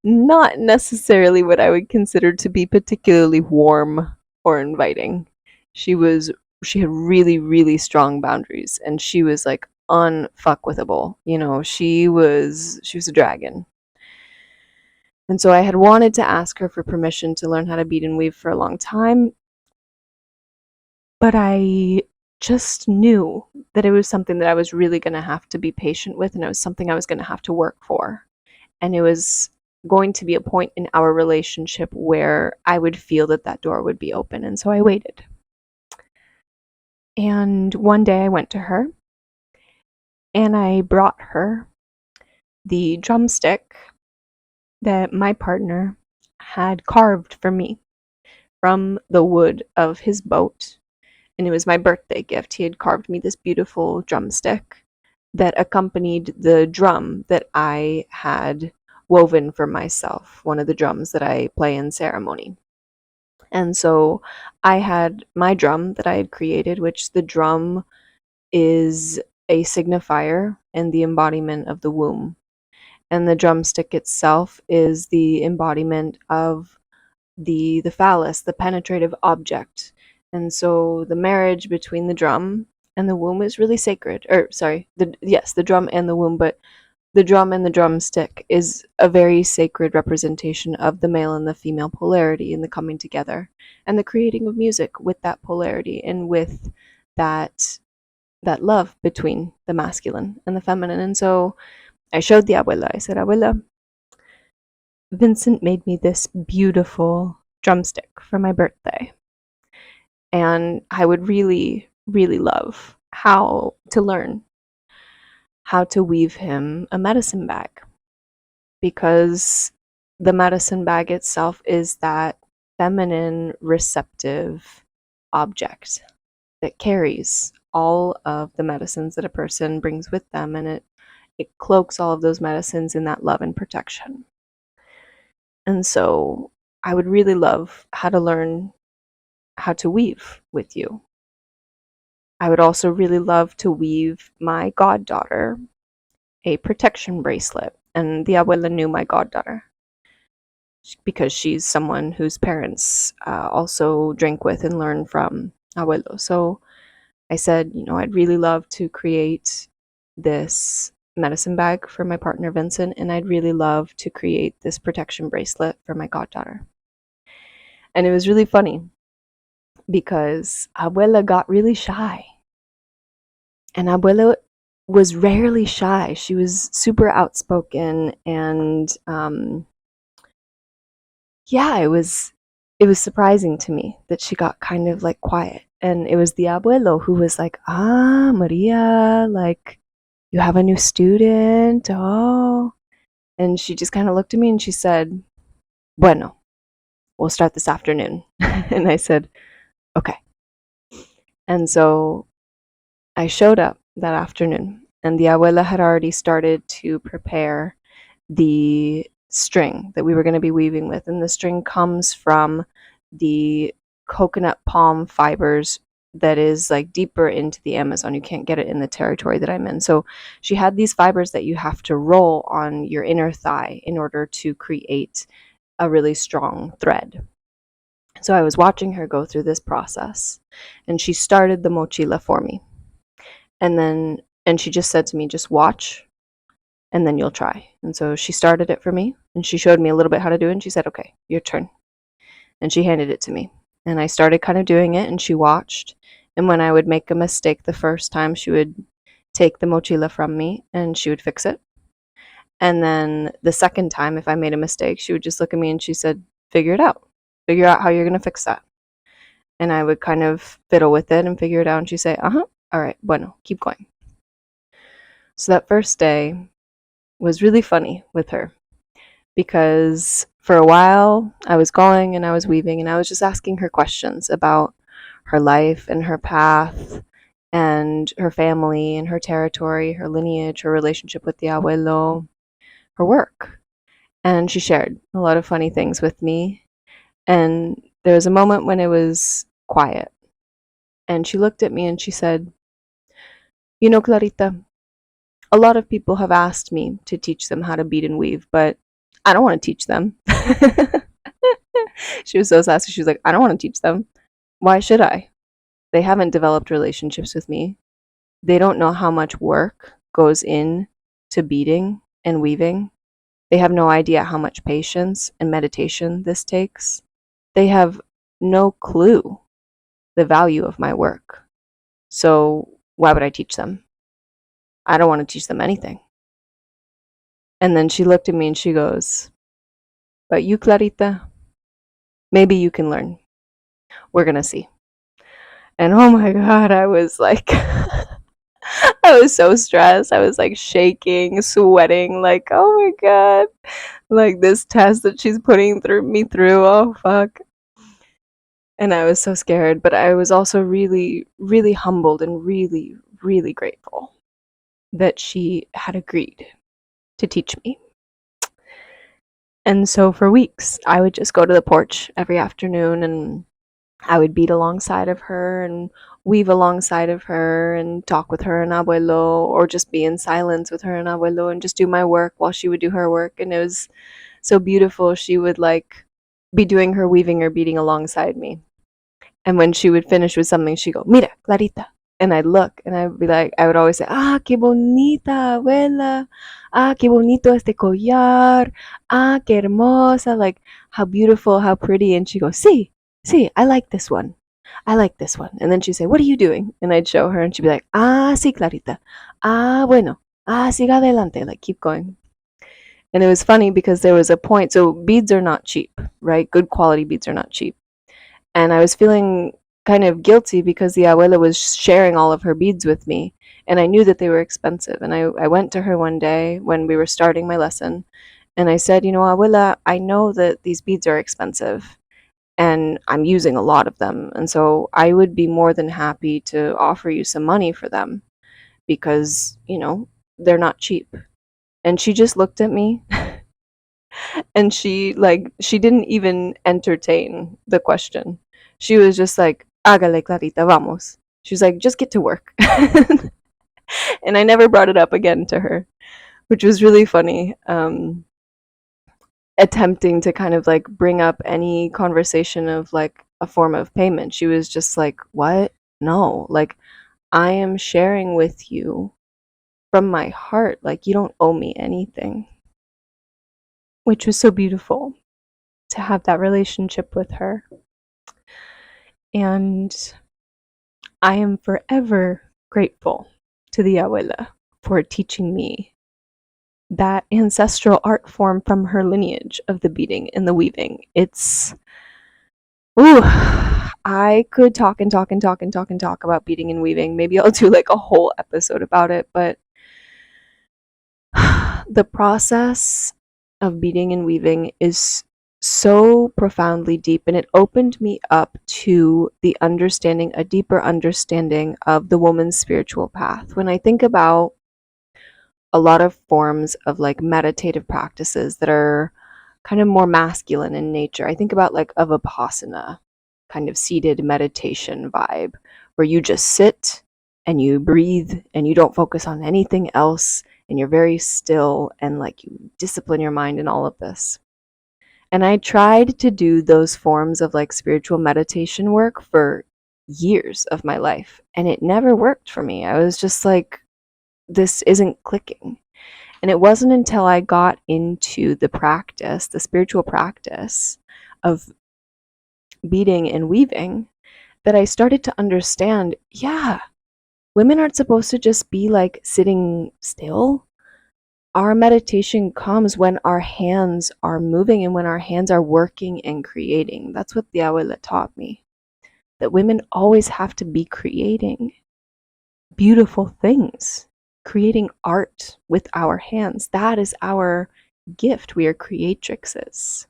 not necessarily what I would consider to be particularly warm or inviting. She had really, really strong boundaries, and she was like unfuckwithable. You know, she was a dragon. And so I had wanted to ask her for permission to learn how to bead and weave for a long time, but I just knew that it was something that I was really going to have to be patient with, and it was something I was going to have to work for. And it was going to be a point in our relationship where I would feel that that door would be open. And so I waited. And one day I went to her and I brought her the drumstick that my partner had carved for me from the wood of his boat. And it was my birthday gift. He had carved me this beautiful drumstick that accompanied the drum that I had woven for myself, one of the drums that I play in ceremony. And so I had my drum that I had created, which the drum is a signifier and the embodiment of the womb. And the drumstick itself is the embodiment of the phallus, the penetrative object. And so the marriage between the drum and the womb is really sacred. The drum and the womb, but the drum and the drumstick is a very sacred representation of the male and the female polarity and the coming together and the creating of music with that polarity and with that love between the masculine and the feminine. And so I showed the abuela. I said, Abuela, Vincent made me this beautiful drumstick for my birthday. And I would really, really love how to learn how to weave him a medicine bag, because the medicine bag itself is that feminine receptive object that carries all of the medicines that a person brings with them, and it cloaks all of those medicines in that love and protection. And so I would really love how to learn how to weave with you. I would also really love to weave my goddaughter a protection bracelet. And the abuela knew my goddaughter because she's someone whose parents also drink with and learn from abuelo. So I said, I'd really love to create this medicine bag for my partner Vincent, and I'd really love to create this protection bracelet for my goddaughter. And it was really funny because abuela got really shy. And abuela was rarely shy. She was super outspoken, and yeah, it was surprising to me that she got kind of like quiet. And it was the abuelo who was like, Maria, like, you have a new student? Oh. And she just kind of looked at me and she said, bueno, we'll start this afternoon. And I said, okay. And so I showed up that afternoon, and the abuela had already started to prepare the string that we were going to be weaving with. And the string comes from the coconut palm fibers that is like deeper into the Amazon. You can't get it in the territory that I'm in. So she had these fibers that you have to roll on your inner thigh in order to create a really strong thread. So I was watching her go through this process, and she started the mochila for me. And she just said to me, just watch, and then you'll try. And so she started it for me, and she showed me a little bit how to do it, and she said, okay, your turn. And she handed it to me. And I started kind of doing it, and she watched. And when I would make a mistake the first time, she would take the mochila from me, and she would fix it. And then the second time, if I made a mistake, she would just look at me and she said, figure it out. Figure out how you're going to fix that. And I would kind of fiddle with it and figure it out. And she'd say, all right, bueno, keep going. So that first day was really funny with her, because for a while I was going and I was weaving and I was just asking her questions about her life and her path and her family and her territory, her lineage, her relationship with the abuelo, her work. And she shared a lot of funny things with me. And there was a moment when it was quiet. And she looked at me and she said, Clarita, a lot of people have asked me to teach them how to bead and weave, but I don't want to teach them. She was so sassy. She was like, I don't want to teach them. Why should I? They haven't developed relationships with me. They don't know how much work goes in to beading and weaving. They have no idea how much patience and meditation this takes. They have no clue the value of my work. So why would I teach them? I don't want to teach them anything. And then she looked at me and she goes, but you, Clarita, maybe you can learn. We're going to see. And oh my God, I was like, I was so stressed. I was like shaking, sweating, like, oh my God, like this test that she's putting me through. Oh, fuck. And I was so scared, but I was also really, really humbled and really, really grateful that she had agreed to teach me. And so for weeks, I would just go to the porch every afternoon and I would beat alongside of her and weave alongside of her and talk with her and abuelo, or just be in silence with her and abuelo and just do my work while she would do her work. And it was so beautiful. She would like be doing her weaving or beating alongside me. And when she would finish with something, she'd go, Mira, Clarita, And I'd look and I'd be like, I would always say, ah, qué bonita, abuela. Ah, qué bonito este collar. Ah, qué hermosa. Like, how beautiful, how pretty. And she goes, sí, sí, I like this one. I like this one. And then she'd say, what are you doing? And I'd show her and she'd be like, ah, sí, Clarita. Ah, bueno. Ah, siga adelante. Like, keep going. And it was funny because there was a point. So beads are not cheap, right? Good quality beads are not cheap. And I was feeling kind of guilty because the abuela was sharing all of her beads with me. And I knew that they were expensive. And I went to her one day when we were starting my lesson. And I said, you know, abuela, I know that these beads are expensive and I'm using a lot of them. And so I would be more than happy to offer you some money for them because, you know, they're not cheap. And she just looked at me and she didn't even entertain the question. She was just like, hágale, Clarita, vamos. She was like, just get to work. And I never brought it up again to her, which was really funny. Attempting to kind of like bring up any conversation of like a form of payment. She was just like, what? No, like I am sharing with you from my heart. Like you don't owe me anything, which was so beautiful to have that relationship with her. And I am forever grateful to the abuela for teaching me that ancestral art form from her lineage of the beading and the weaving. It's, ooh, I could talk and talk and talk and talk and talk about beading and weaving. Maybe I'll do like a whole episode about it, but the process of beading and weaving is so profoundly deep, and it opened me up to the understanding, a deeper understanding of the woman's spiritual path. When I think about a lot of forms of like meditative practices that are kind of more masculine in nature, I think about like a vipassana kind of seated meditation vibe where you just sit and you breathe and you don't focus on anything else and you're very still and like you discipline your mind in all of this. And I tried to do those forms of like spiritual meditation work for years of my life and it never worked for me. I was just like, this isn't clicking. And it wasn't until I got into the practice, the spiritual practice of beading and weaving, that I started to understand, yeah, women aren't supposed to just be like sitting still. Our meditation comes when our hands are moving and when our hands are working and creating. That's what the abuela taught me. That women always have to be creating beautiful things, creating art with our hands. That is our gift. We are creatrixes.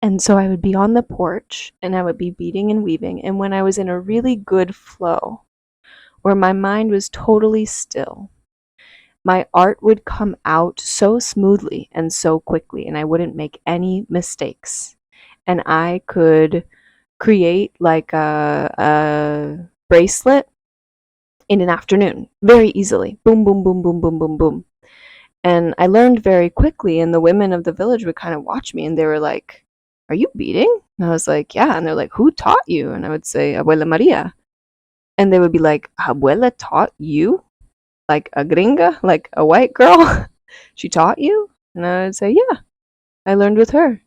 And so I would be on the porch and I would be beading and weaving. And when I was in a really good flow, where my mind was totally still, my art would come out so smoothly and so quickly, and I wouldn't make any mistakes. And I could create like a bracelet in an afternoon very easily. Boom, boom, boom, boom, boom, boom, boom. And I learned very quickly, and the women of the village would kind of watch me and they were like, are you beading? And I was like, yeah. And they're like, who taught you? And I would say, Abuela María. And they would be like, Abuela taught you? Like a gringa? Like a white girl? She taught you? And I would say, yeah, I learned with her.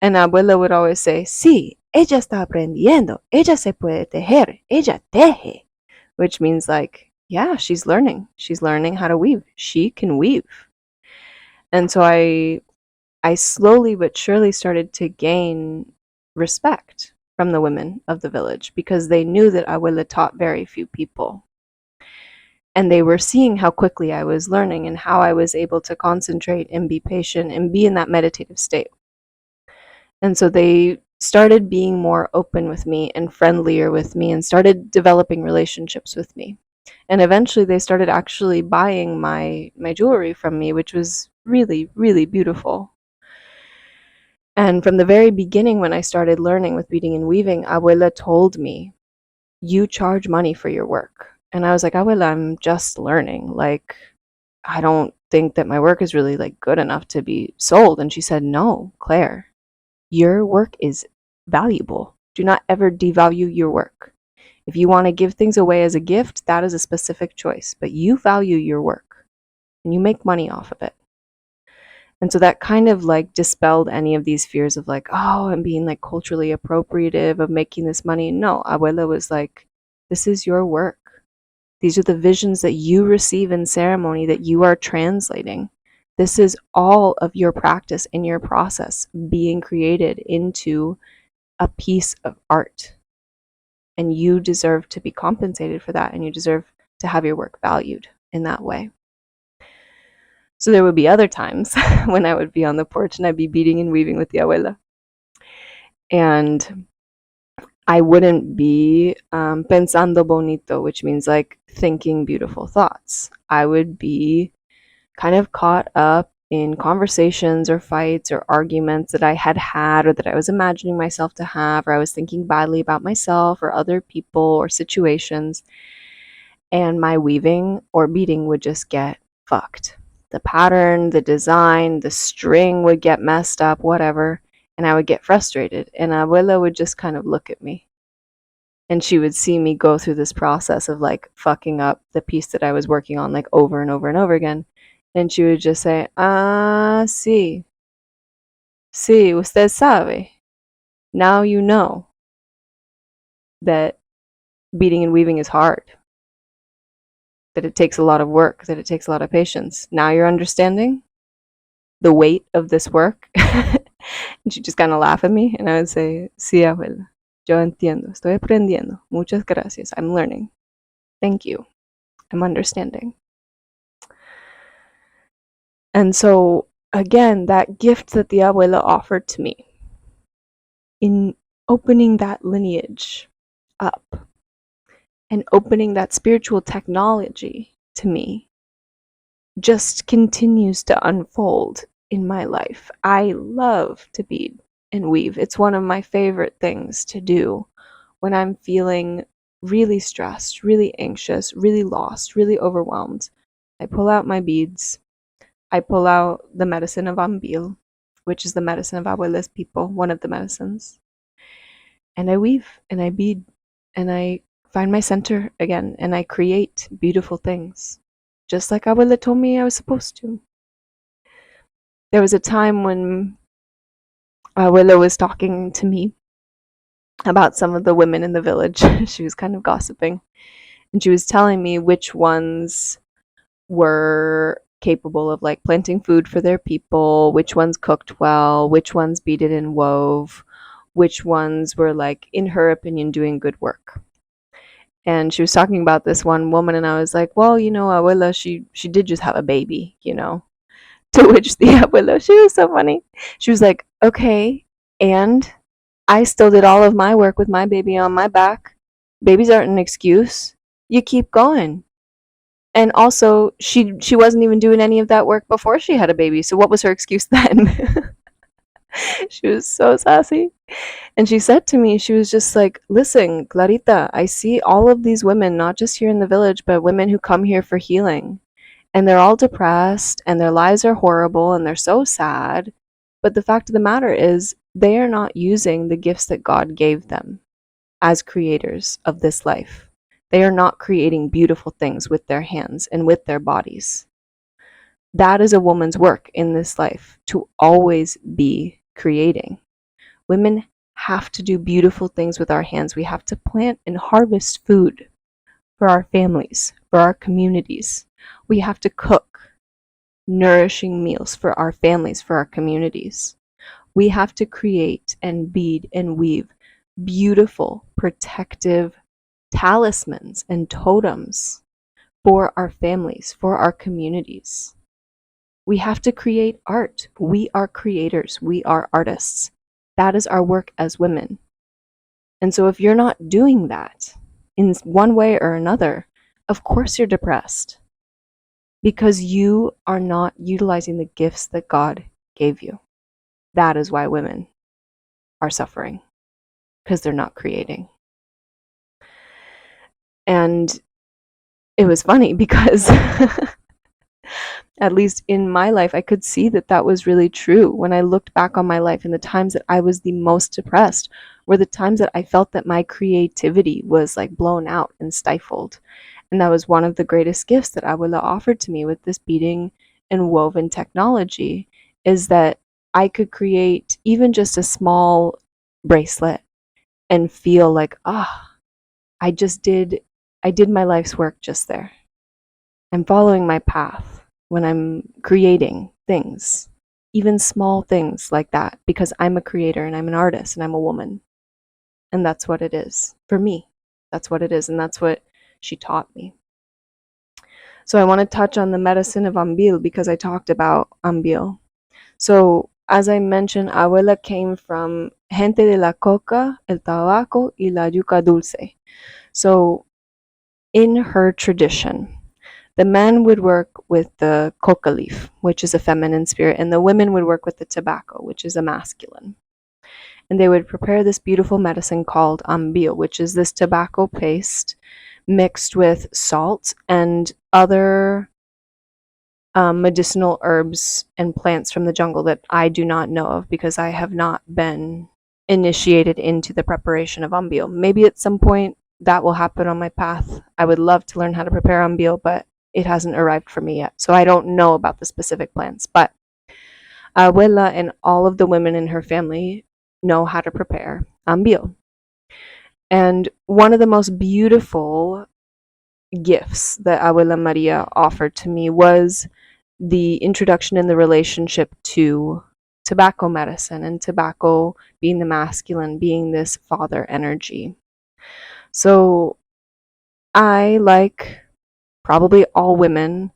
And Abuela would always say, sí, ella está aprendiendo. Ella se puede tejer. Ella teje. Which means like, yeah, she's learning. She's learning how to weave. She can weave. And so I slowly but surely started to gain respect from the women of the village because they knew that Abuela taught very few people. And they were seeing how quickly I was learning and how I was able to concentrate and be patient and be in that meditative state. And so they started being more open with me and friendlier with me and started developing relationships with me. And eventually they started actually buying my jewelry from me, which was really, really beautiful. And from the very beginning, when I started learning with beading and weaving, Abuela told me, you charge money for your work. And I was like, Abuela, I'm just learning. Like, I don't think that my work is really like good enough to be sold. And she said, no, Claire, your work is valuable. Do not ever devalue your work. If you want to give things away as a gift, that is a specific choice, but you value your work and you make money off of it. And so that kind of like dispelled any of these fears of like, oh, I'm being like culturally appropriative of making this money. No, Abuela was like, this is your work. These are the visions that you receive in ceremony that you are translating. This is all of your practice and your process being created into a piece of art. And you deserve to be compensated for that, and you deserve to have your work valued in that way. So there would be other times when I would be on the porch and I'd be beading and weaving with the abuela. And I wouldn't be pensando bonito, which means like thinking beautiful thoughts. I would be kind of caught up in conversations or fights or arguments that I had had or that I was imagining myself to have, or I was thinking badly about myself or other people or situations. And my weaving or beading would just get fucked. The pattern, the design, the string would get messed up, whatever, and I would get frustrated. And Abuela would just kind of look at me. And she would see me go through this process of like fucking up the piece that I was working on like over and over and over again. And she would just say, sí, sí, usted sabe. Now you know that beading and weaving is hard, that it takes a lot of work, that it takes a lot of patience. Now you're understanding the weight of this work. And she'd just kind of laugh at me, and I would say, sí, abuela, yo entiendo, estoy aprendiendo, muchas gracias, I'm learning, thank you, I'm understanding. And so, again, that gift that the abuela offered to me in opening that lineage up and opening that spiritual technology to me just continues to unfold in my life. I love to bead and weave. It's one of my favorite things to do when I'm feeling really stressed, really anxious, really lost, really overwhelmed. I pull out my beads. I pull out the medicine of Ambil, which is the medicine of Abuela's people, one of the medicines. And I weave and I bead and I find my center again and I create beautiful things, just like Abuela told me I was supposed to. There was a time when Abuela was talking to me about some of the women in the village. She was kind of gossiping. And she was telling me which ones were capable of like planting food for their people, which ones cooked well, which ones beaded and wove, which ones were like, in her opinion, doing good work. And she was talking about this one woman, and I was like, well, you know, Abuela, she did just have a baby, you know. To which the Abuela, she was so funny. She was like, okay, and I still did all of my work with my baby on my back. Babies aren't an excuse. You keep going. And also, she wasn't even doing any of that work before she had a baby. So what was her excuse then? She was so sassy. And she said to me, she was just like, listen, Clarita, I see all of these women, not just here in the village, but women who come here for healing. And they're all depressed and their lives are horrible and they're so sad. But the fact of the matter is, they are not using the gifts that God gave them as creators of this life. They are not creating beautiful things with their hands and with their bodies. That is a woman's work in this life, to always be creating. Women have to do beautiful things with our hands. We have to plant and harvest food for our families, for our communities. We have to cook nourishing meals for our families, for our communities. We have to create and bead and weave beautiful, protective talismans and totems for our families, for our communities. We have to create art. We are creators. We are artists. That is our work as women. And so if you're not doing that in one way or another, of course you're depressed, because you are not utilizing the gifts that God gave you. That is why women are suffering, because they're not creating. And it was funny because At least in my life, I could see that that was really true. When I looked back on my life and the times that I was the most depressed were the times that I felt that my creativity was like blown out and stifled. And that was one of the greatest gifts that Abuela offered to me with this beading and woven technology, is that I could create even just a small bracelet and feel like, ah, I just did, I did my life's work just there. I'm following my path when I'm creating things, even small things like that, because I'm a creator and I'm an artist and I'm a woman. And that's what it is for me. That's what it is. And that's what she taught me. So I want to touch on the medicine of ambil because I talked about ambil. So as I mentioned, abuela came from gente de la coca, el tabaco y la yuca dulce. So in her tradition, the men would work with the coca leaf, which is a feminine spirit, and the women would work with the tobacco, which is a masculine. And they would prepare this beautiful medicine called ambil, which is this tobacco paste mixed with salt and other medicinal herbs and plants from the jungle that I do not know of because I have not been initiated into the preparation of ambil. Maybe at some point that will happen on my path. I would love to learn how to prepare ambil, but it hasn't arrived for me yet. So I don't know about the specific plants. But Abuela and all of the women in her family know how to prepare ambil. And one of the most beautiful gifts that Abuela Maria offered to me was the introduction in the relationship to tobacco medicine and tobacco being the masculine, being this father energy. So I, like probably all women,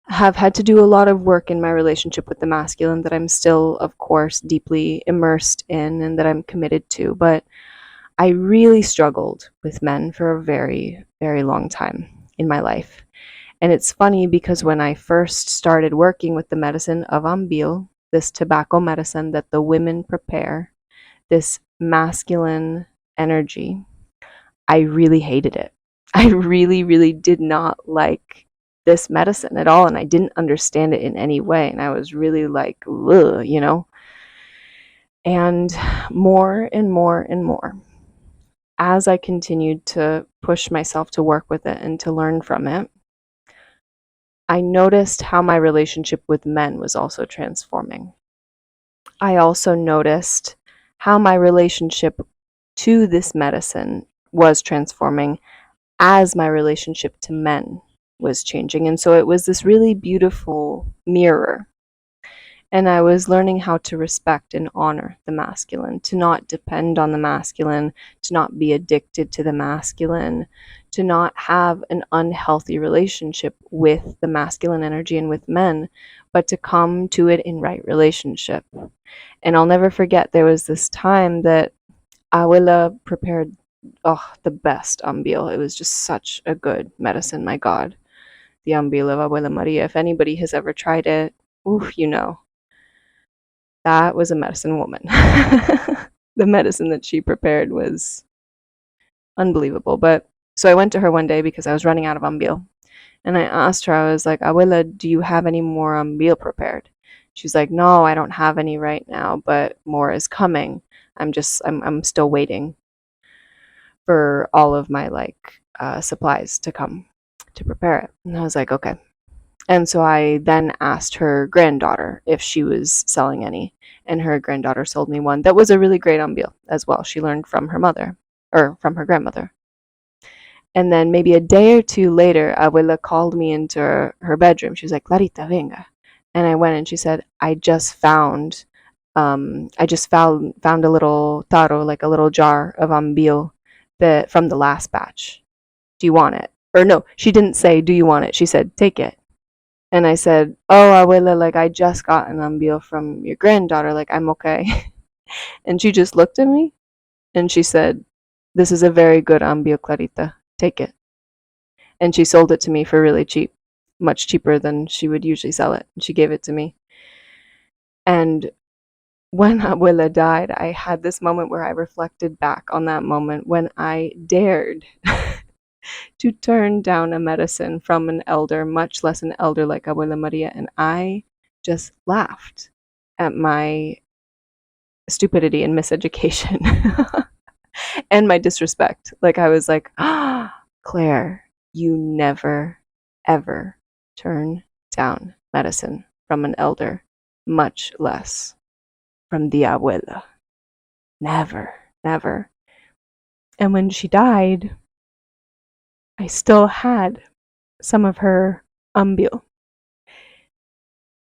have had to do a lot of work in my relationship with the masculine that I'm still, of course, deeply immersed in and that I'm committed to. But I really struggled with men for a very, very long time in my life. And it's funny because when I first started working with the medicine of ambil, this tobacco medicine that the women prepare, this masculine energy, I really hated it. I really, really did not like this medicine at all, and I didn't understand it in any way. And I was really like, ugh, you know? And more and more and more, as I continued to push myself to work with it and to learn from it, I noticed how my relationship with men was also transforming. I also noticed how my relationship to this medicine was transforming as my relationship to men was changing. And so it was this really beautiful mirror. And I was learning how to respect and honor the masculine, to not depend on the masculine, to not be addicted to the masculine, to not have an unhealthy relationship with the masculine energy and with men, but to come to it in right relationship. And I'll never forget, there was this time that Abuela prepared, oh, the best ambil. It was just such a good medicine, my God. The ambil of Abuela Maria. If anybody has ever tried it, oof, you know, that was a medicine woman. The medicine that she prepared was unbelievable. But so I went to her one day because I was running out of ambil. And I asked her, I was like, Abuela, do you have any more ambil prepared? She's like, no, I don't have any right now, but more is coming. I'm still waiting for all of my supplies to come to prepare it. And I was like, okay. And so I then asked her granddaughter if she was selling any, and her granddaughter sold me one that was a really great ambil as well. She learned from her mother, or from her grandmother. And then maybe a day or two later, Abuela called me into her bedroom. She was like, Clarita, venga. And I went and she said, I just found a little taro, like a little jar of ambil that from the last batch. Do you want it? Or no, she didn't say, do you want it? She said, take it. And I said, oh, Abuela, like I just got an ambil from your granddaughter. Like I'm okay. And she just looked at me and she said, this is a very good ambil, Clarita. Take it. And she sold it to me for really cheap, much cheaper than she would usually sell it. And she gave it to me. And when Abuela died, I had this moment where I reflected back on that moment when I dared to turn down a medicine from an elder, much less an elder like Abuela Maria. And I just laughed at my stupidity and miseducation and my disrespect. Like, I was like, ah, Claire, you never, ever turn down medicine from an elder, much less from the abuela. Never, never. And when she died, I still had some of her umbil.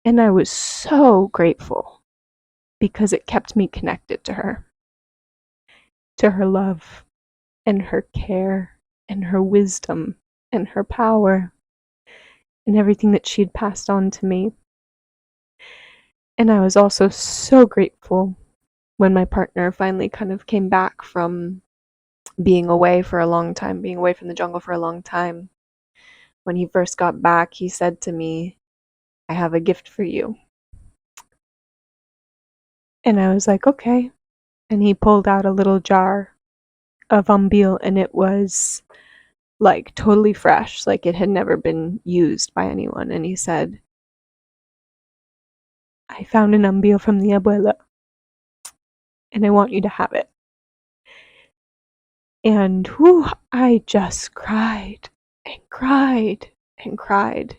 And I was so grateful because it kept me connected to her love and her care and her wisdom and her power and everything that she had passed on to me. And I was also so grateful when my partner finally kind of came back from being away for a long time, being away from the jungle for a long time. When he first got back, he said to me, I have a gift for you. And I was like, okay. And he pulled out a little jar of umbil, and it was like totally fresh, like it had never been used by anyone. And he said, I found an umbil from the abuela, and I want you to have it. And whew, I just cried and cried and cried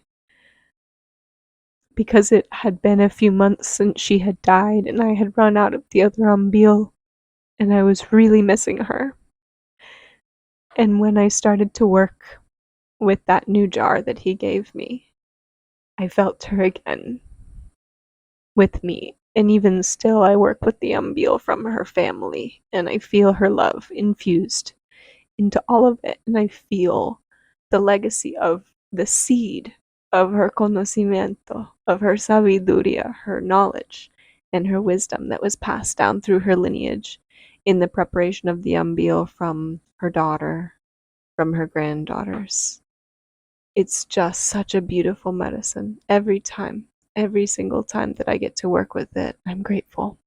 because it had been a few months since she had died, and I had run out of the other umbil, and I was really missing her. And when I started to work with that new jar that he gave me, I felt her again with me. And even still, I work with the umbil from her family, and I feel her love infused into all of it. And I feel the legacy of the seed of her conocimiento, of her sabiduría, her knowledge, and her wisdom that was passed down through her lineage in the preparation of the umbil from her daughter, from her granddaughters. It's just such a beautiful medicine. Every time, every single time that I get to work with it, I'm grateful.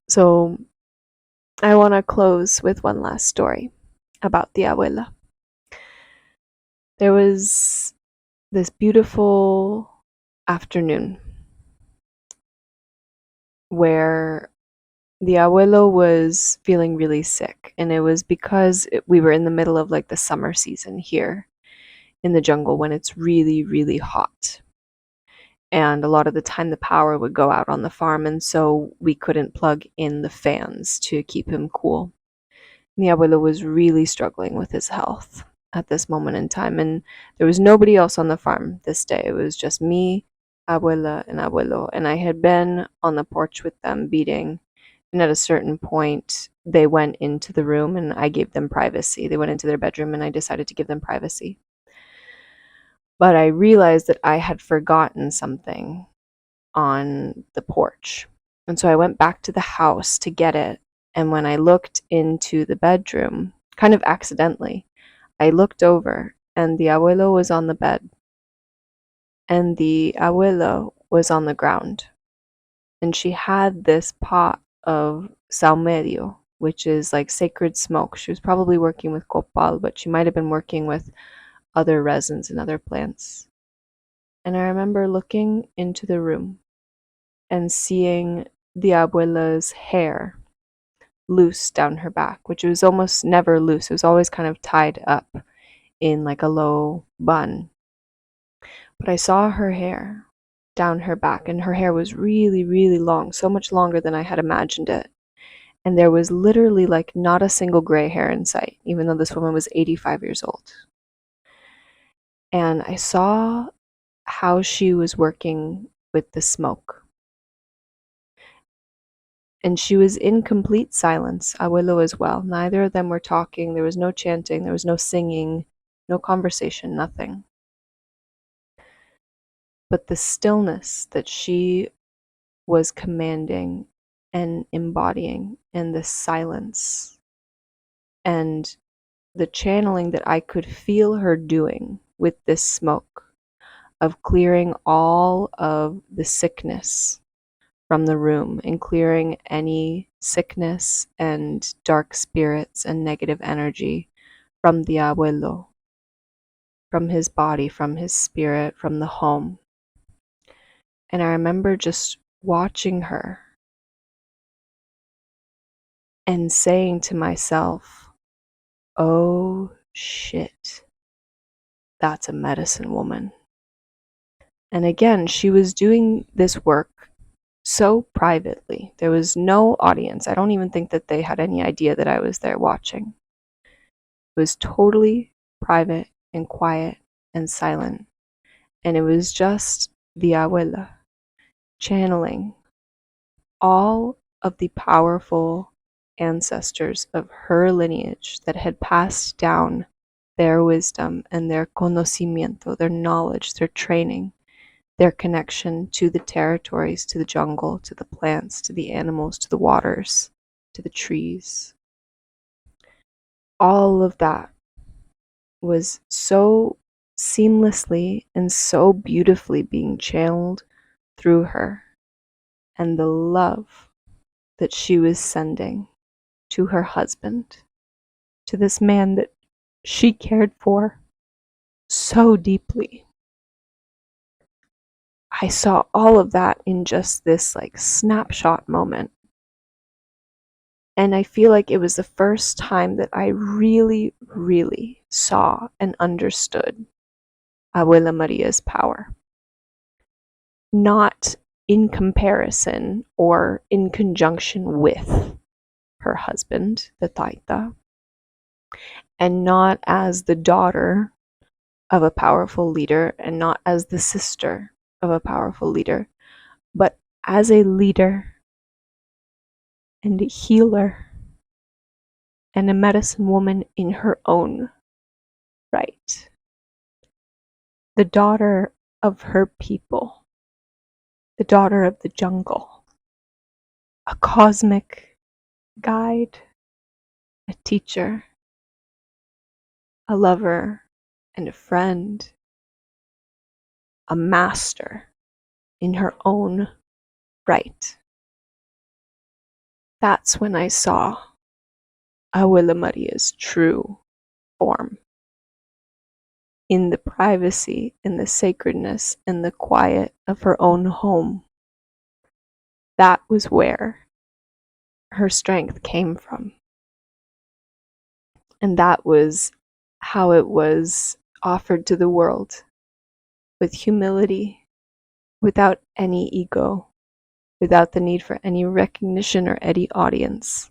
So I want to close with one last story about the abuela. There was this beautiful afternoon where the abuelo was feeling really sick, and it was because we were in the middle of like the summer season here in the jungle when it's really, really hot. And a lot of the time the power would go out on the farm, and so we couldn't plug in the fans to keep him cool. The abuelo was really struggling with his health at this moment in time, and there was nobody else on the farm this day. It was just me, abuela, and abuelo, and I had been on the porch with them beating, and at a certain point they went into the room and I gave them privacy. They went into their bedroom and I decided to give them privacy. But I realized that I had forgotten something on the porch. And so I went back to the house to get it. And when I looked into the bedroom, kind of accidentally, I looked over and the abuelo was on the bed and the abuela was on the ground. And she had this pot of salmerio, which is like sacred smoke. She was probably working with copal, but she might have been working with other resins and other plants. And I remember looking into the room and seeing the abuela's hair loose down her back, which was almost never loose. It was always kind of tied up in like a low bun. But I saw her hair down her back, and her hair was really, really long, so much longer than I had imagined it. And there was literally like not a single gray hair in sight, even though this woman was 85 years old. And I saw how she was working with the smoke. And she was in complete silence, abuelo as well. Neither of them were talking. There was no chanting, there was no singing, no conversation, nothing. But the stillness that she was commanding and embodying, and the silence, and the channeling that I could feel her doing with this smoke, of clearing all of the sickness from the room and clearing any sickness and dark spirits and negative energy from the abuelo, from his body, from his spirit, from the home. And I remember just watching her and saying to myself, oh shit, that's a medicine woman. And again, she was doing this work so privately. There was no audience. I don't even think that they had any idea that I was there watching. It was totally private and quiet and silent. And it was just the abuela channeling all of the powerful ancestors of her lineage that had passed down their wisdom and their conocimiento, their knowledge, their training, their connection to the territories, to the jungle, to the plants, to the animals, to the waters, to the trees. All of that was so seamlessly and so beautifully being channeled through her, and the love that she was sending to her husband, to this man that she cared for so deeply. I saw all of that in just this like snapshot moment. And I feel like it was the first time that I really, really saw and understood Abuela Maria's power. Not in comparison or in conjunction with her husband, the Taita, and not as the daughter of a powerful leader and not as the sister of a powerful leader, but as a leader and a healer and a medicine woman in her own right. The daughter of her people, the daughter of the jungle, a cosmic guide, a teacher, a lover, and a friend, a master in her own right. That's when I saw Abuela Maria's true form. In the privacy, in the sacredness, in the quiet of her own home. That was where her strength came from. And that was how it was offered to the world, with humility, without any ego, without the need for any recognition or any audience.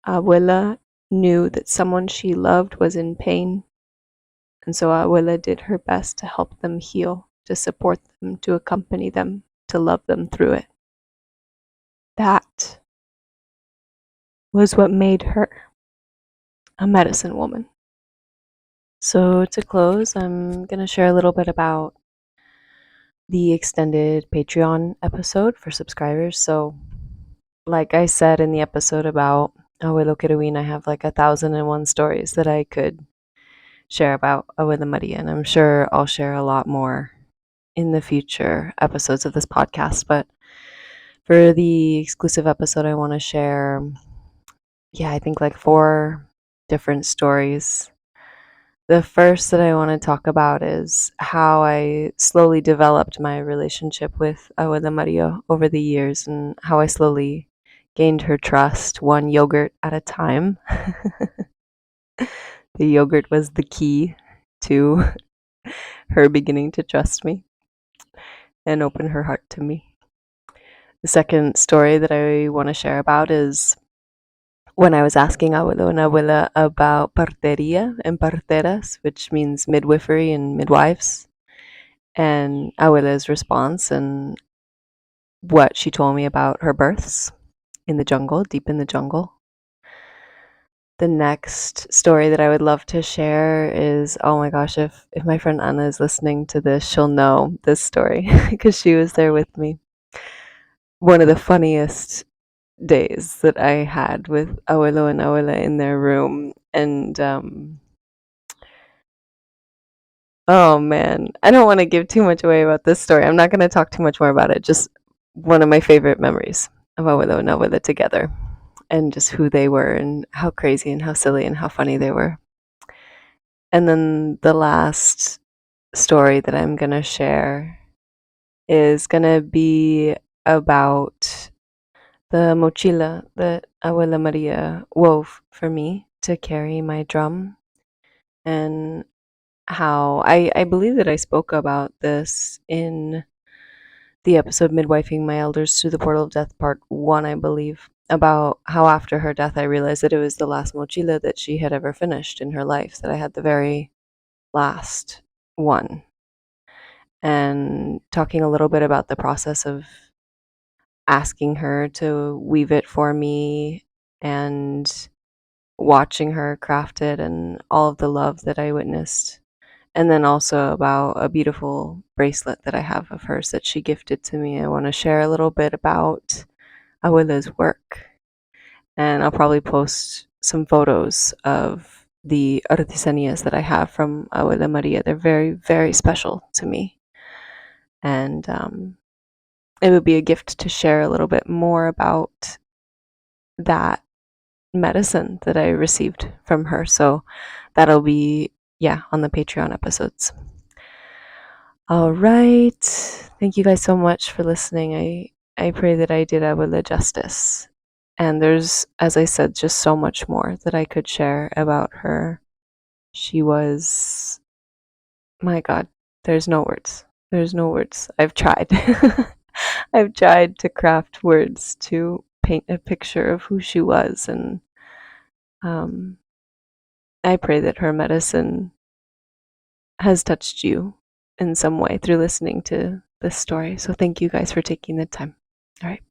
Abuela knew that someone she loved was in pain, and so Abuela did her best to help them heal, to support them, to accompany them, to love them through it. That was what made her a medicine woman. So to close, I'm going to share a little bit about the extended Patreon episode for subscribers. So like I said in the episode about Abuelo Keruin, I have like 1,001 stories that I could share about Abuela Maria, and I'm sure I'll share a lot more in the future episodes of this podcast. But for the exclusive episode, I want to share, I think like 4 different stories. The first that I want to talk about is how I slowly developed my relationship with Abuela Maria over the years, and how I slowly gained her trust, one yogurt at a time. The yogurt was the key to her beginning to trust me and open her heart to me. The second story that I want to share about is when I was asking Abuelo and Abuela about parteria and parteras, which means midwifery and midwives, and Abuela's response and what she told me about her births in the jungle, deep in the jungle. The next story that I would love to share is, oh my gosh, if my friend Anna is listening to this, she'll know this story because she was there with me. One of the funniest days that I had with Abuelo and Abuela in their room. And oh man, I don't want to give too much away about this story. I'm not going to talk too much more about it. Just one of my favorite memories of Abuelo and Abuela together, and just who they were and how crazy and how silly and how funny they were. And then the last story that I'm going to share is going to be about the mochila that Abuela Maria wove for me to carry my drum, and how I believe that I spoke about this in the episode Midwifing My Elders Through the Portal of Death, Part 1, I believe, about how after her death I realized that it was the last mochila that she had ever finished in her life, that I had the very last one. And talking a little bit about the process of asking her to weave it for me and watching her craft it and all of the love that I witnessed. And then also about a beautiful bracelet that I have of hers that she gifted to me. I want to share a little bit about Abuela's work. And I'll probably post some photos of the artesanías that I have from Abuela Maria. They're very, very special to me. And it would be a gift to share a little bit more about that medicine that I received from her. So that'll be, yeah, on the Patreon episodes. All right. Thank you guys so much for listening. I pray that I did Abuela justice. And there's, as I said, just so much more that I could share about her. She was, my God, there's no words. There's no words. I've tried. I've tried to craft words to paint a picture of who she was. And I pray that her medicine has touched you in some way through listening to this story. So thank you guys for taking the time. All right.